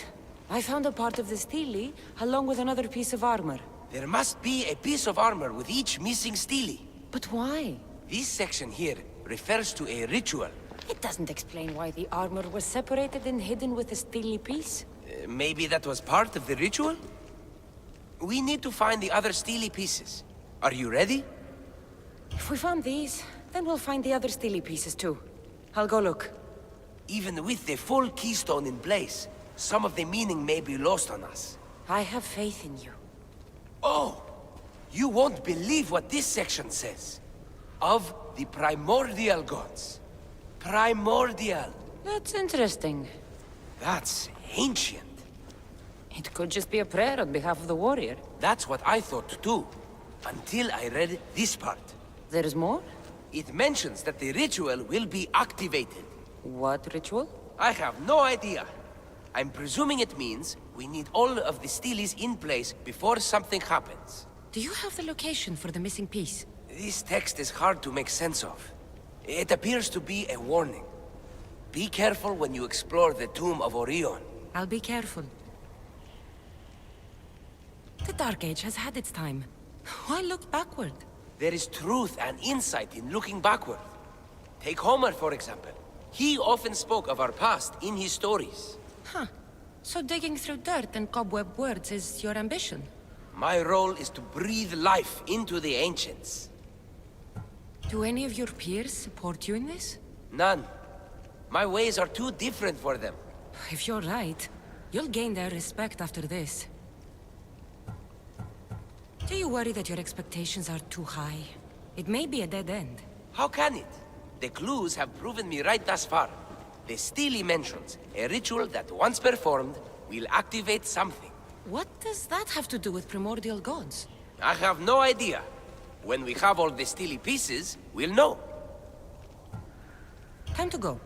I found a part of the stele, along with another piece of armor. There must be a piece of armor with each missing stele. But why? This section here refers to a ritual. It doesn't explain why the armor was separated and hidden with a stele piece. Maybe that was part of the ritual? We need to find the other stele pieces. Are you ready? If we found these, then we'll find the other stele pieces too. I'll go look. Even with the full keystone in place, some of the meaning may be lost on us. I have faith in you. Oh! You won't believe what this section says. Of the primordial gods. Primordial. That's interesting. That's ancient. It could just be a prayer on behalf of the warrior. That's what I thought too. Until I read this part. There's more? It mentions that the ritual will be activated. What ritual? I have no idea. I'm presuming it means we need all of the steles in place before something happens. Do you have the location for the missing piece? This text is hard to make sense of. It appears to be a warning. Be careful when you explore the tomb of Orion. I'll be careful. The Dark Age has had its time. Why look backward? There is truth and insight in looking backward. Take Homer, for example. He often spoke of our past in his stories. Huh. So digging through dirt and cobweb words is your ambition? My role is to breathe life into the ancients. Do any of your peers support you in this? None. My ways are too different for them. If you're right, you'll gain their respect after this. Do you worry that your expectations are too high? It may be a dead end. How can it? The clues have proven me right thus far. The stele mentions a ritual that once performed will activate something. What does that have to do with primordial gods? I have no idea. When we have all the stele pieces, we'll know. Time to go.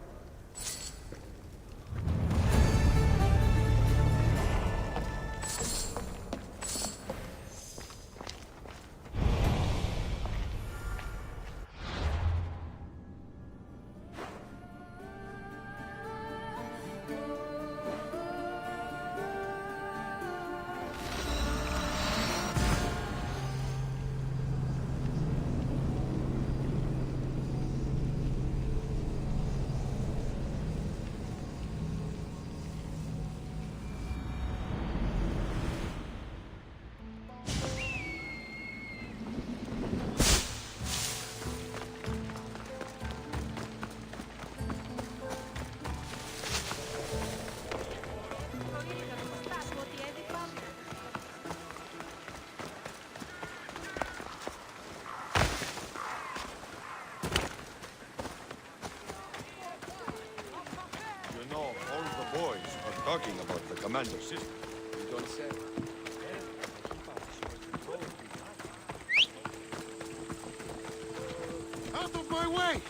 Talking about the commander system. You don't say. Out of my way!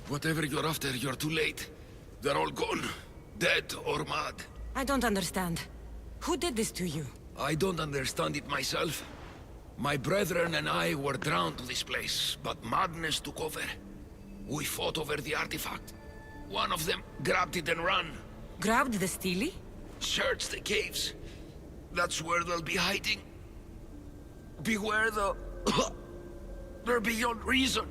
Whatever you're after, you're too late. They're all gone. Dead or mad. I don't understand. Who did this to you? I don't understand it myself. My brethren and I were drawn to this place, but madness took over. We fought over the artifact. One of them grabbed it and ran. Grabbed the stele? Search the caves. That's where they'll be hiding. Beware, though. They're beyond reason.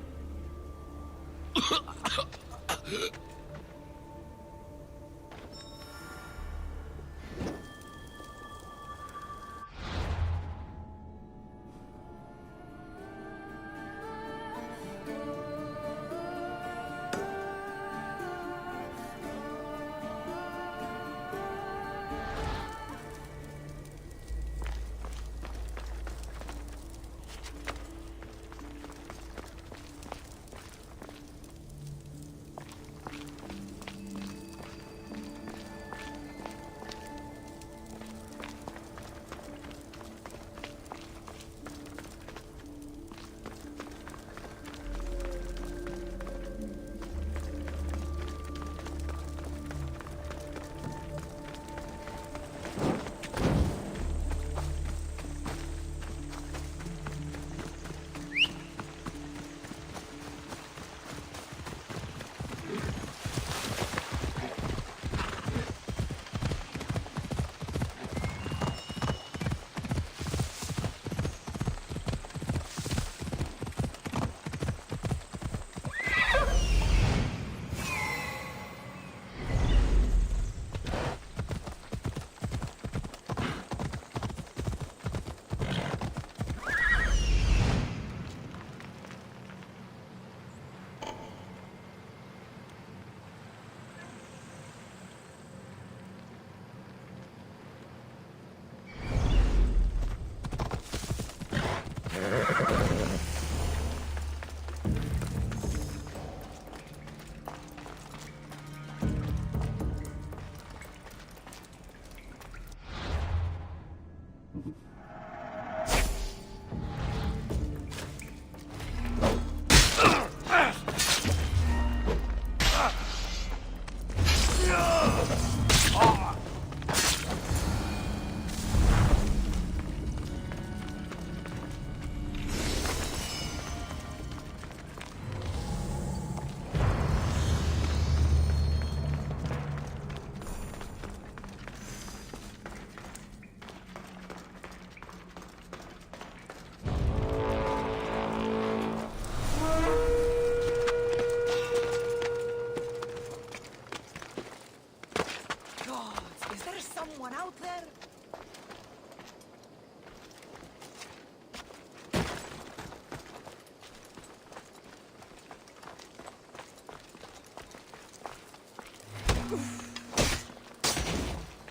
Someone out there?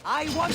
I want...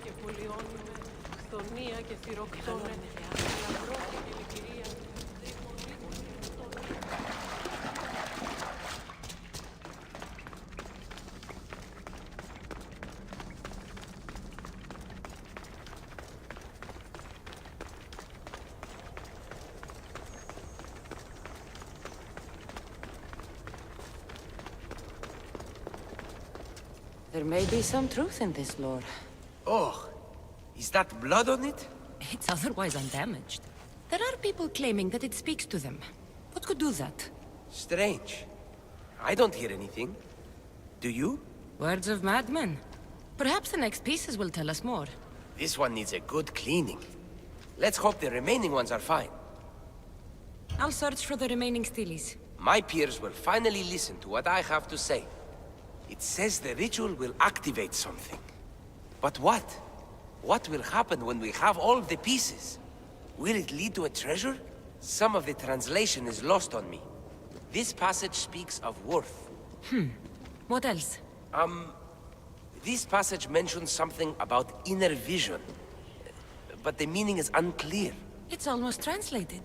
Και χτονία και θηροκτόνια. There may be some truth in this lore. Oh, is that blood on it? It's otherwise undamaged. There are people claiming that it speaks to them. What could do that? Strange. I don't hear anything. Do you? Words of madmen. Perhaps the next pieces will tell us more. This one needs a good cleaning. Let's hope the remaining ones are fine. I'll search for the remaining steelies. My peers will finally listen to what I have to say. It says the ritual will activate something. But what? What will happen when we have all of the pieces? Will it lead to a treasure? Some of the translation is lost on me. This passage speaks of worth. What else? This passage mentions something about inner vision. But the meaning is unclear. It's almost translated.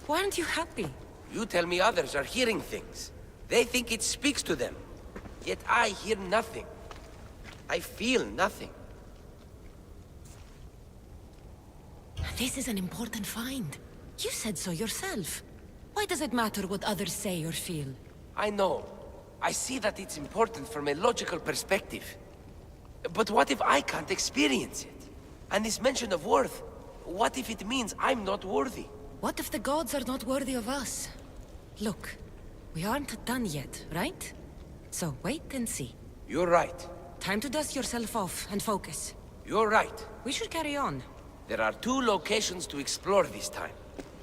Why aren't you happy? You tell me others are hearing things. They think it speaks to them. Yet I hear nothing. I feel nothing. This is an important find. You said so yourself. Why does it matter what others say or feel? I know. I see that it's important from a logical perspective. But what if I can't experience it? And this mention of worth, what if it means I'm not worthy? What if the gods are not worthy of us? Look, we aren't done yet, right? So wait and see. You're right. Time to dust yourself off and focus. You're right. We should carry on. There are 2 locations to explore this time.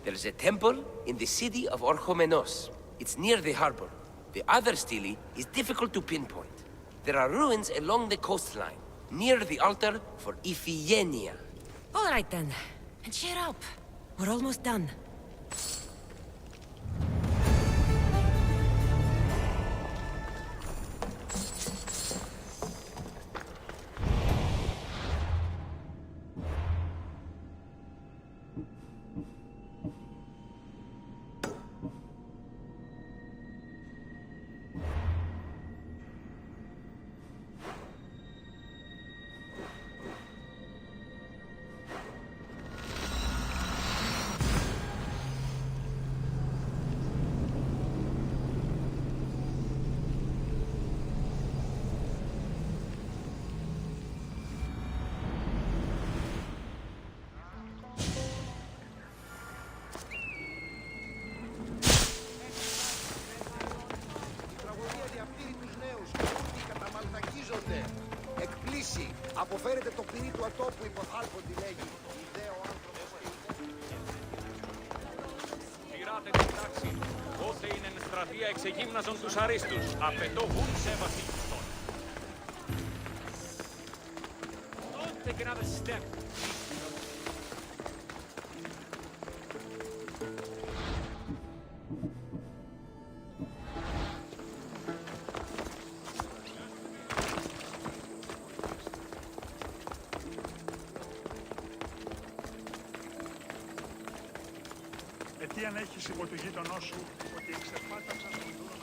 There's a temple in the city of Orchomenos. It's near the harbor. The other stele is difficult to pinpoint. There are ruins along the coastline, near the altar for Iphigenia. All right then. And cheer up. We're almost done. Εκπλήσει. Αποφέρεται το πυρί του ατόπου υποθάλποντι λέγει. Ιδέο άνθρωπος. Πειράτε την τάξη. Ότε είναι εν στρατεία εξεγύμναζον τους αρίστους. Απαιτώ βουν σε βασίλιστον. Don't take another step. Τι αν έχεις υπό του γείτονό σου ότι εξεπάταξαν τον δούλο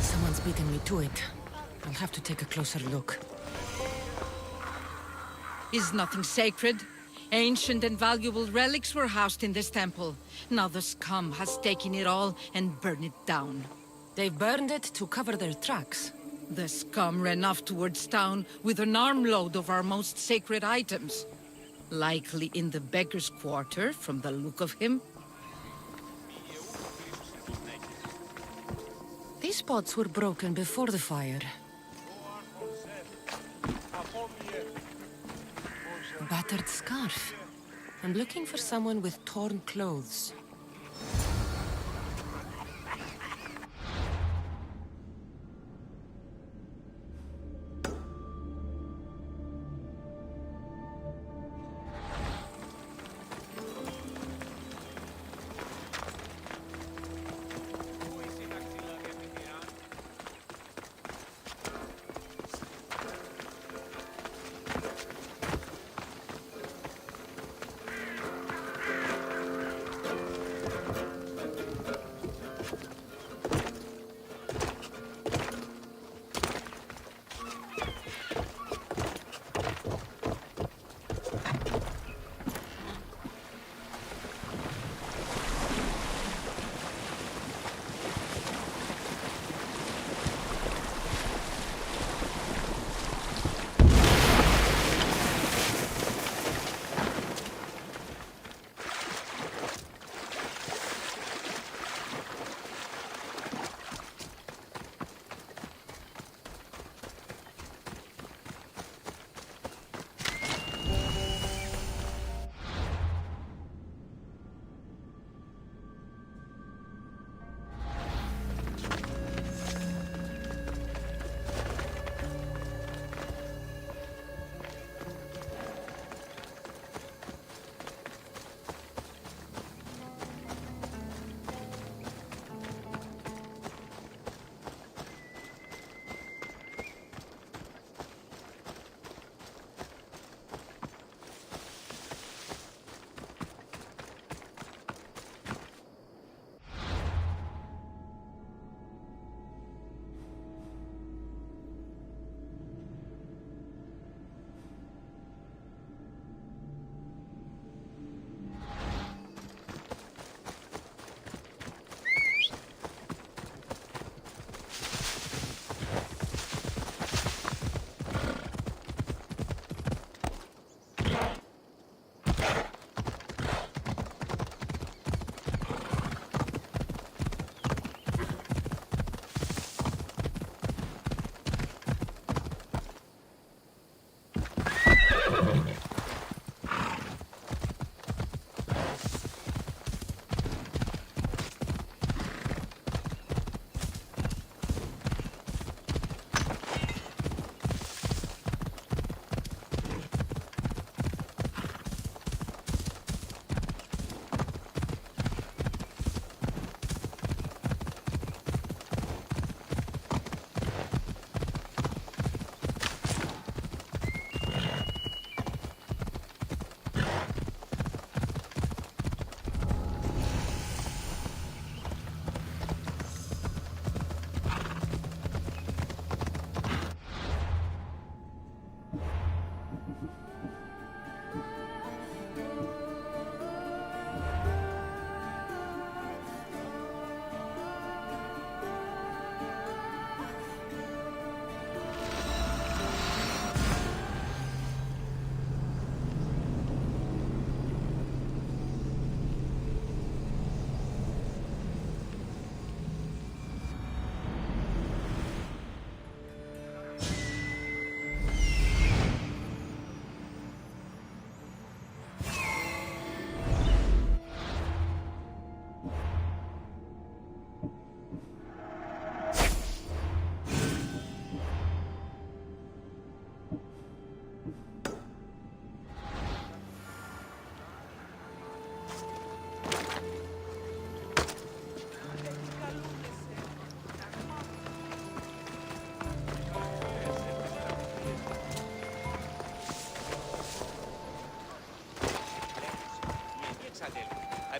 Someone's beaten me to it. I'll have to take a closer look. Is nothing sacred? Ancient and valuable relics were housed in this temple. Now the scum has taken it all and burned it down. They burned it to cover their tracks. The scum ran off towards town with an armload of our most sacred items. Likely in the beggar's quarter, from the look of him. These pots were broken before the fire. A battered scarf. I'm looking for someone with torn clothes.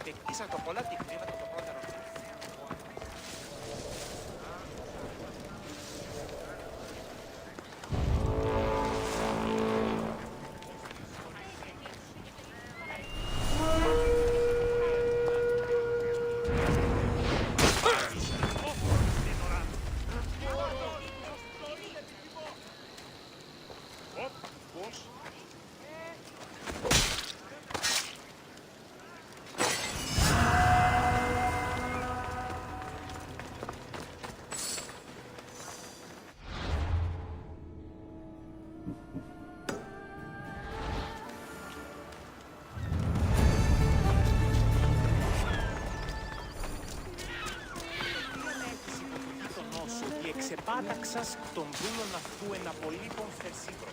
κατεκτήσαν το πολλά τεχνήματα το πρώτερο. Εξεπάταξας τον δούλον αυτού ένα πολύπον θερσίπρο.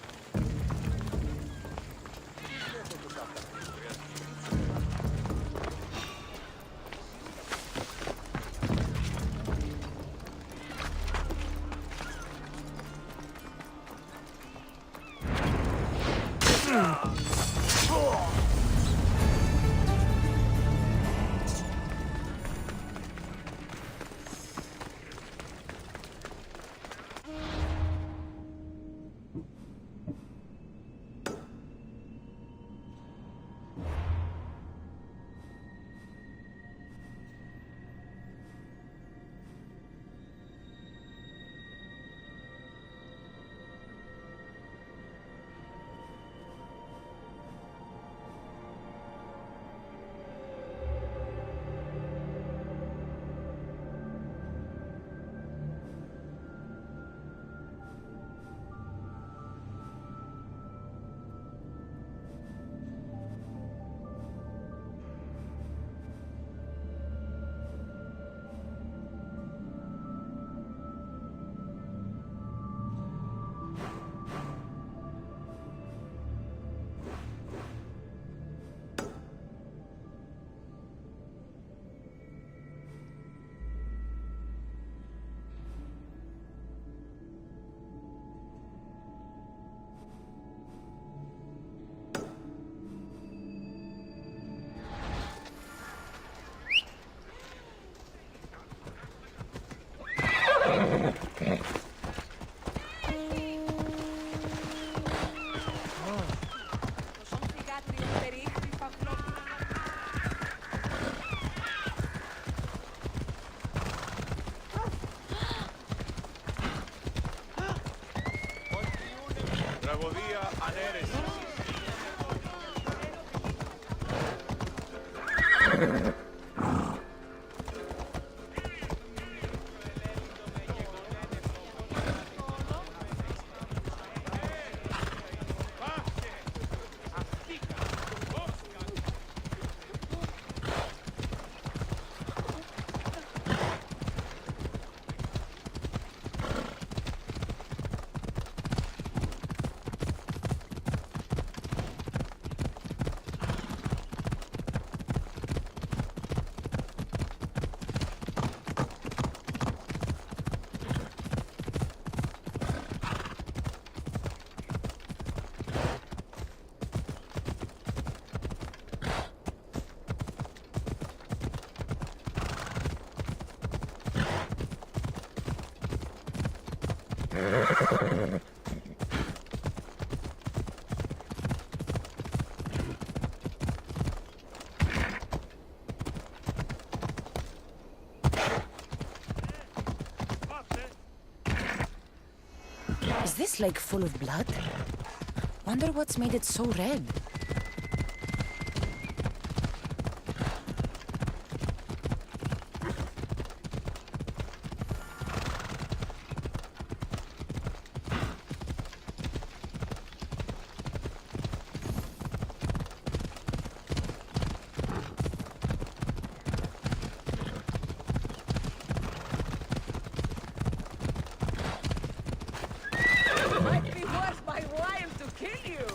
Τραγωδία ανέρεσης. Is this lake full of blood? Wonder what's made it so red. Might be worth my while to kill you.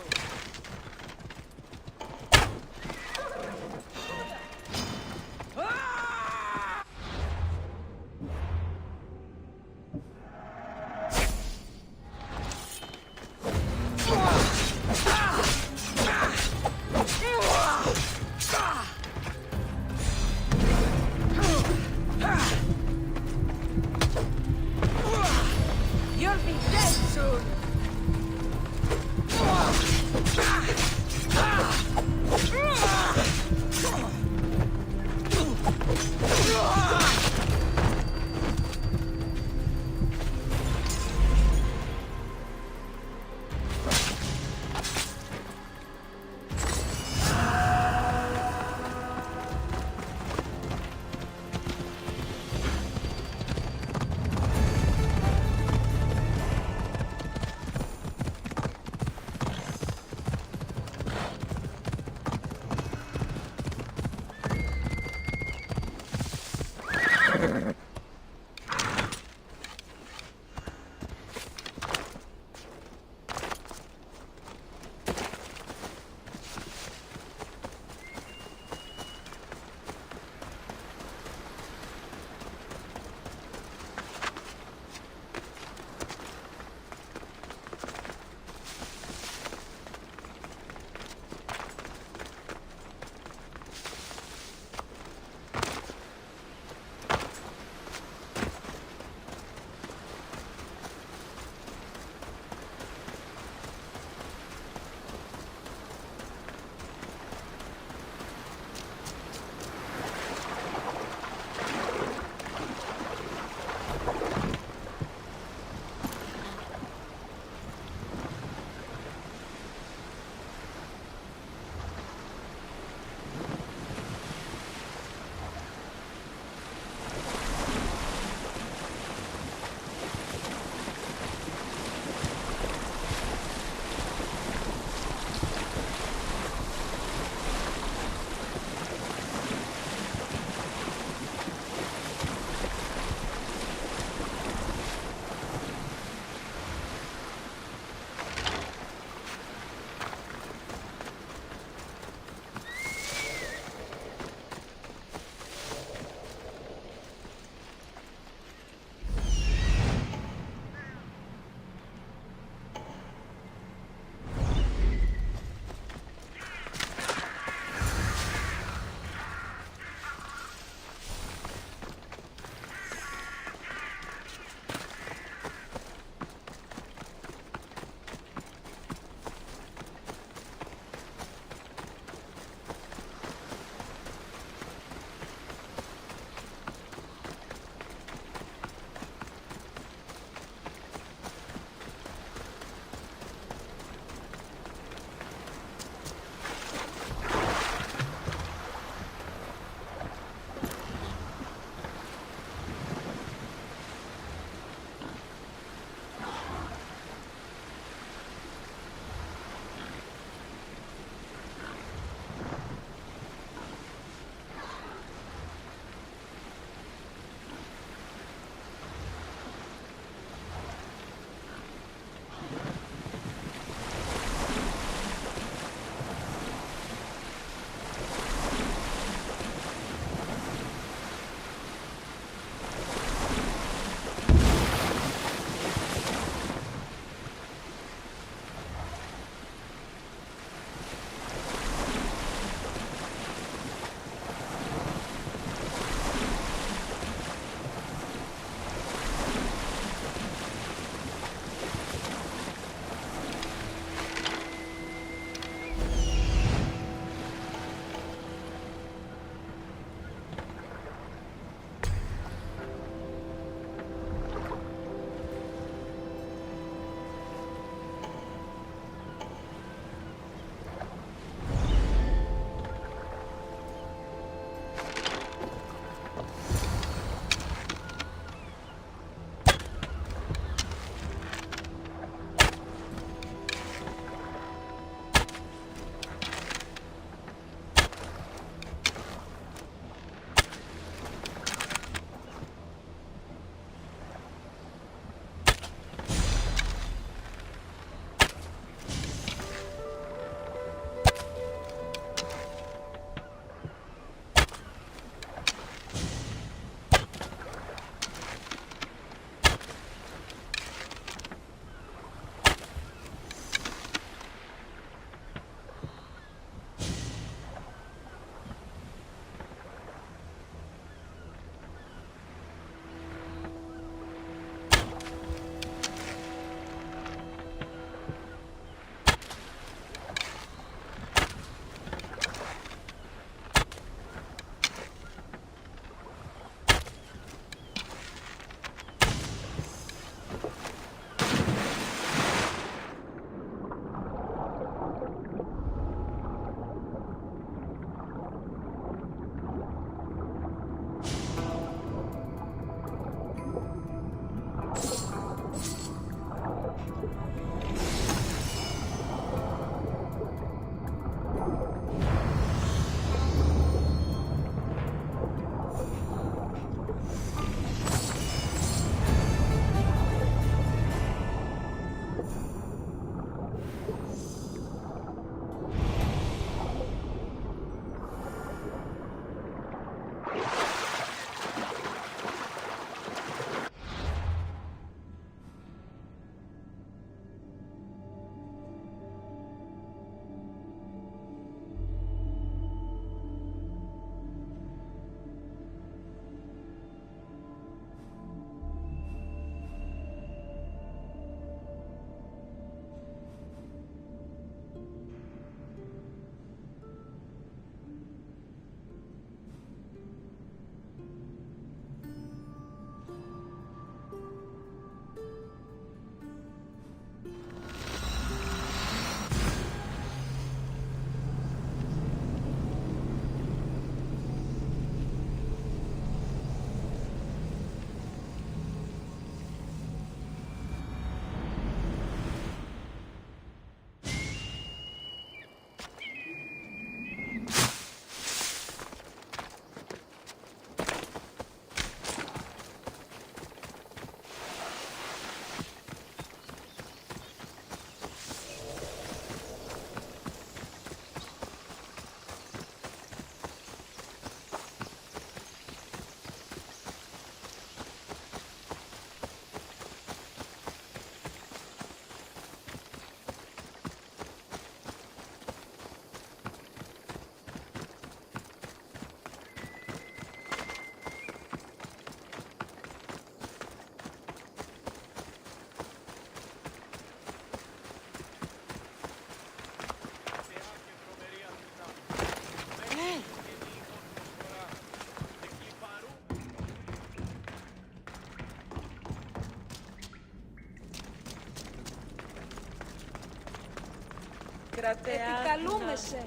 Επικαλούμε σε.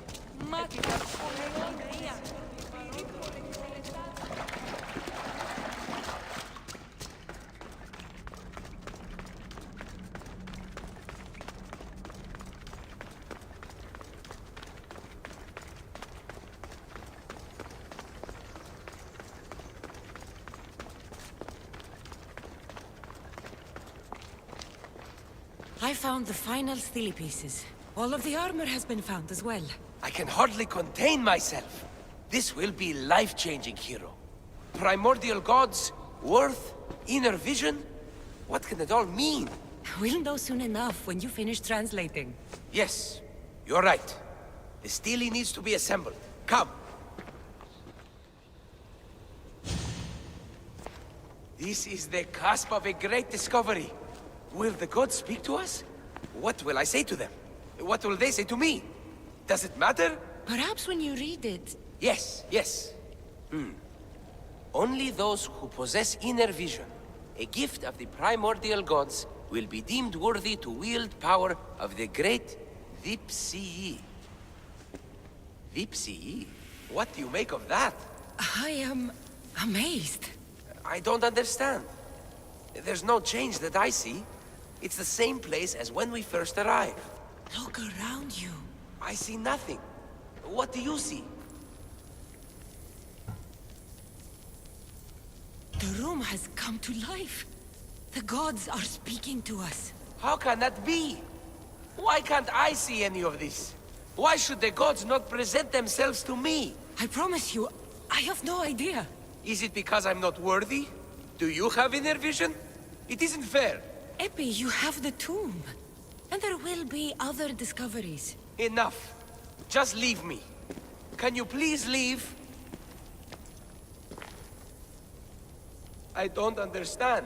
Μάτια. I found the final steely pieces. All of the armor has been found as well. I can hardly contain myself. This will be life-changing, hero. Primordial gods, worth, inner vision. What can it all mean? We'll know soon enough when you finish translating. Yes, you're right. The Steely needs to be assembled. Come. This is the cusp of a great discovery. Will the gods speak to us? What will I say to them? What will they say to me? Does it matter? Perhaps when you read it... Yes, yes. Only those who possess inner vision, a gift of the primordial gods, will be deemed worthy to wield power of the great Vipsii. Vipsii? What do you make of that? I am amazed. I don't understand. There's no change that I see. It's the same place as when we first arrived. Look around you. I see nothing. What do you see? The room has come to life. The gods are speaking to us. How can that be? Why can't I see any of this? Why should the gods not present themselves to me? I promise you, I have no idea. Is it because I'm not worthy? Do you have inner vision? It isn't fair. Epi, you have the tomb. And there will be other discoveries. Enough. Just leave me. Can you please leave? I don't understand.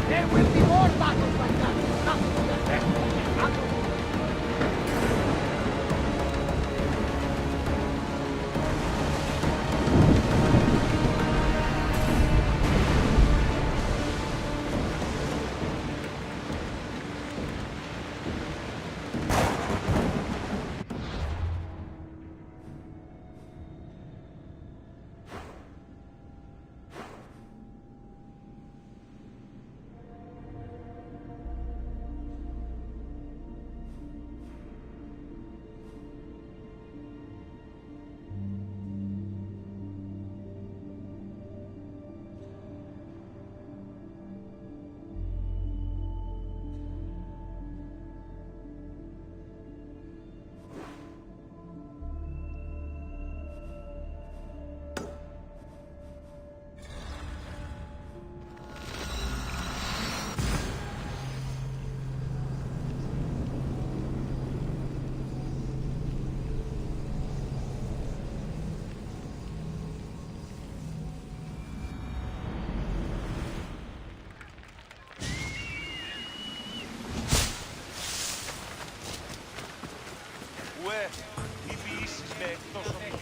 There will be more battles like that. Nothing to the best we can handle. Ουε, οι ποιήσεις με εκτός ομιλίου.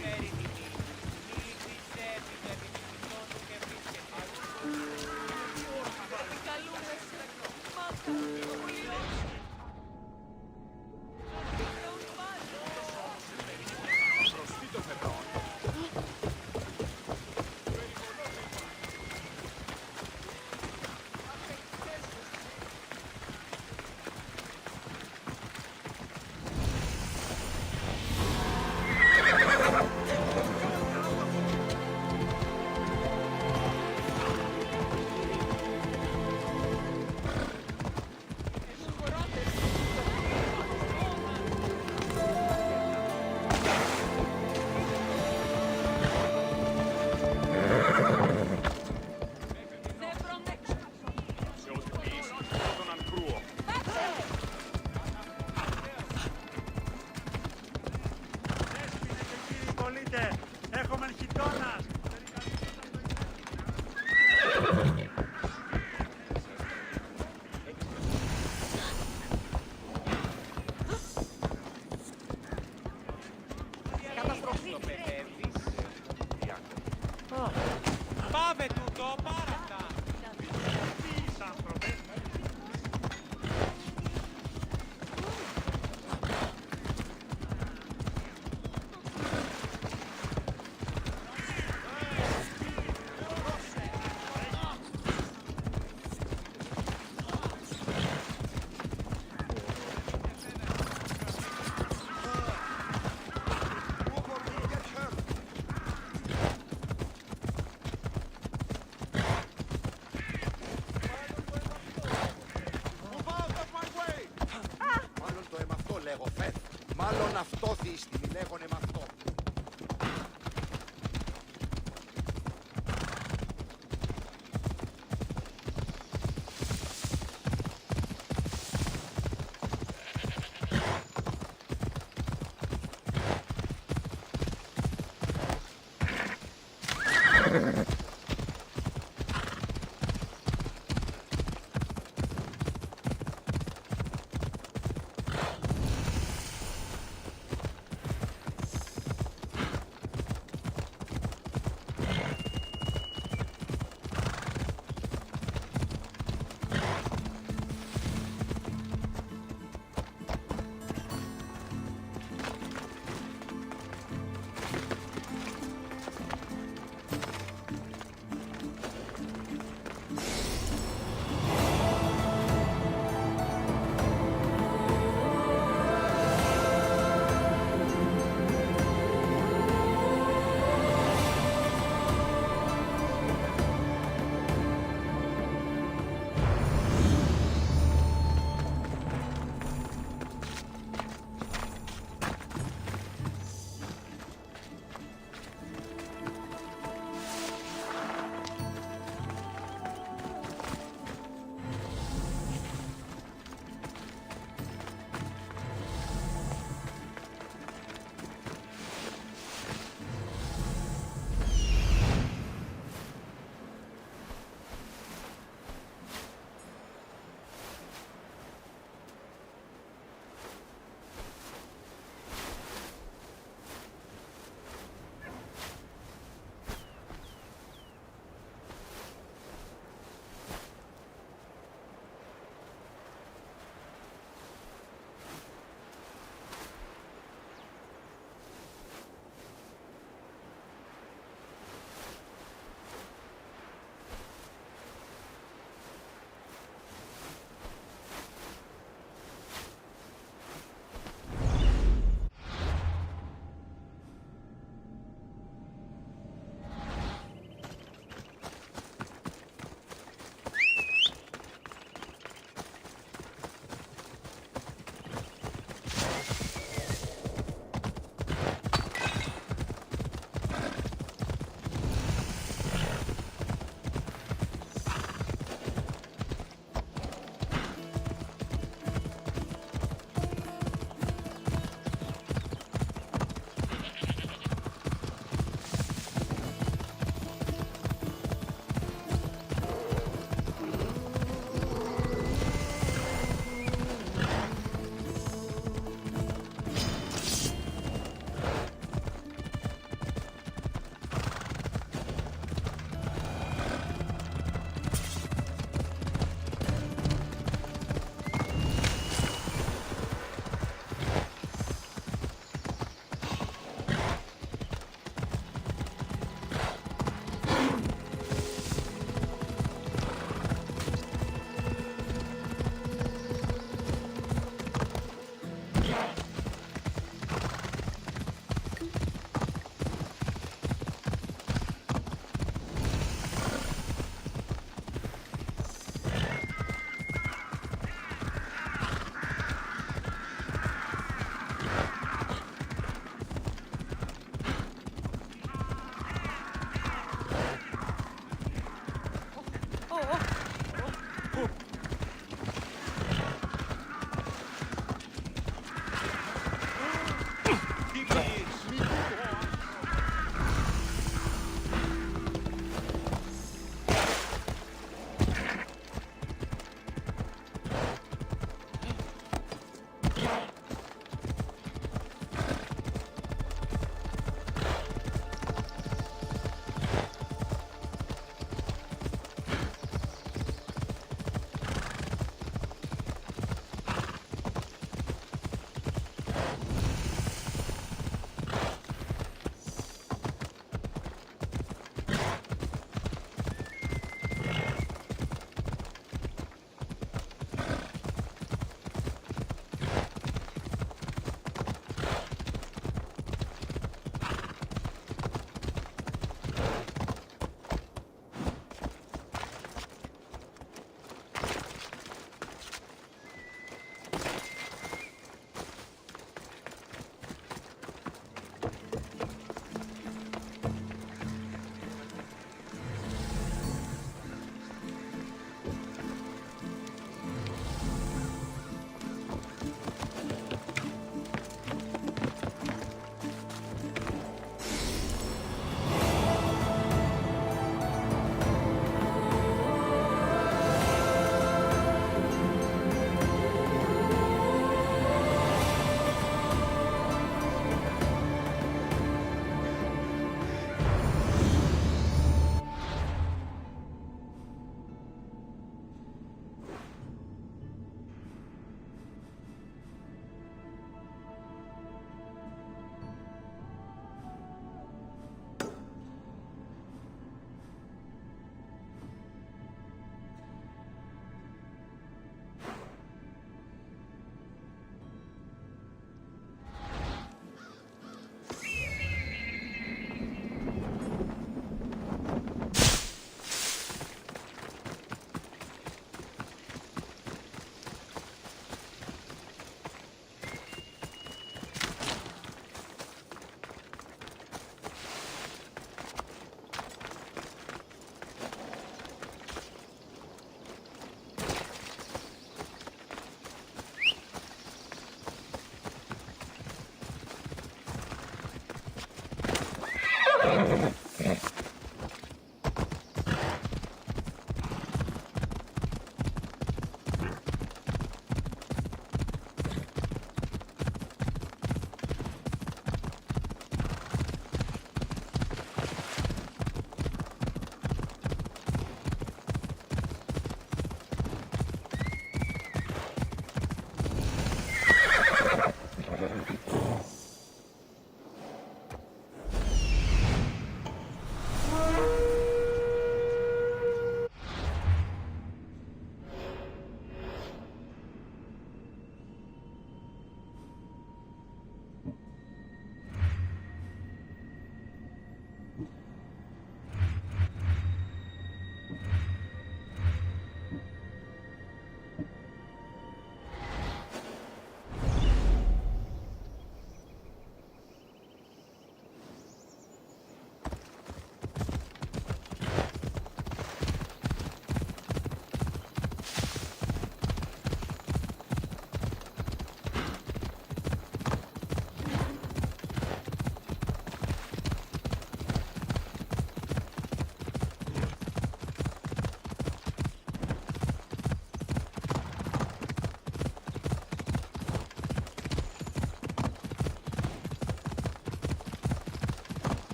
Έχουμε χιτώνας. Καταστροφή. Πάμε τούτο, πάρα αυτά. Ποιείς άνθρωπες. Μάλλον το εμαυτό λέγω, Φεθ. Μάλλον αυτό θύστη, μη λέγονε μ' αυτό. Ha ha ha.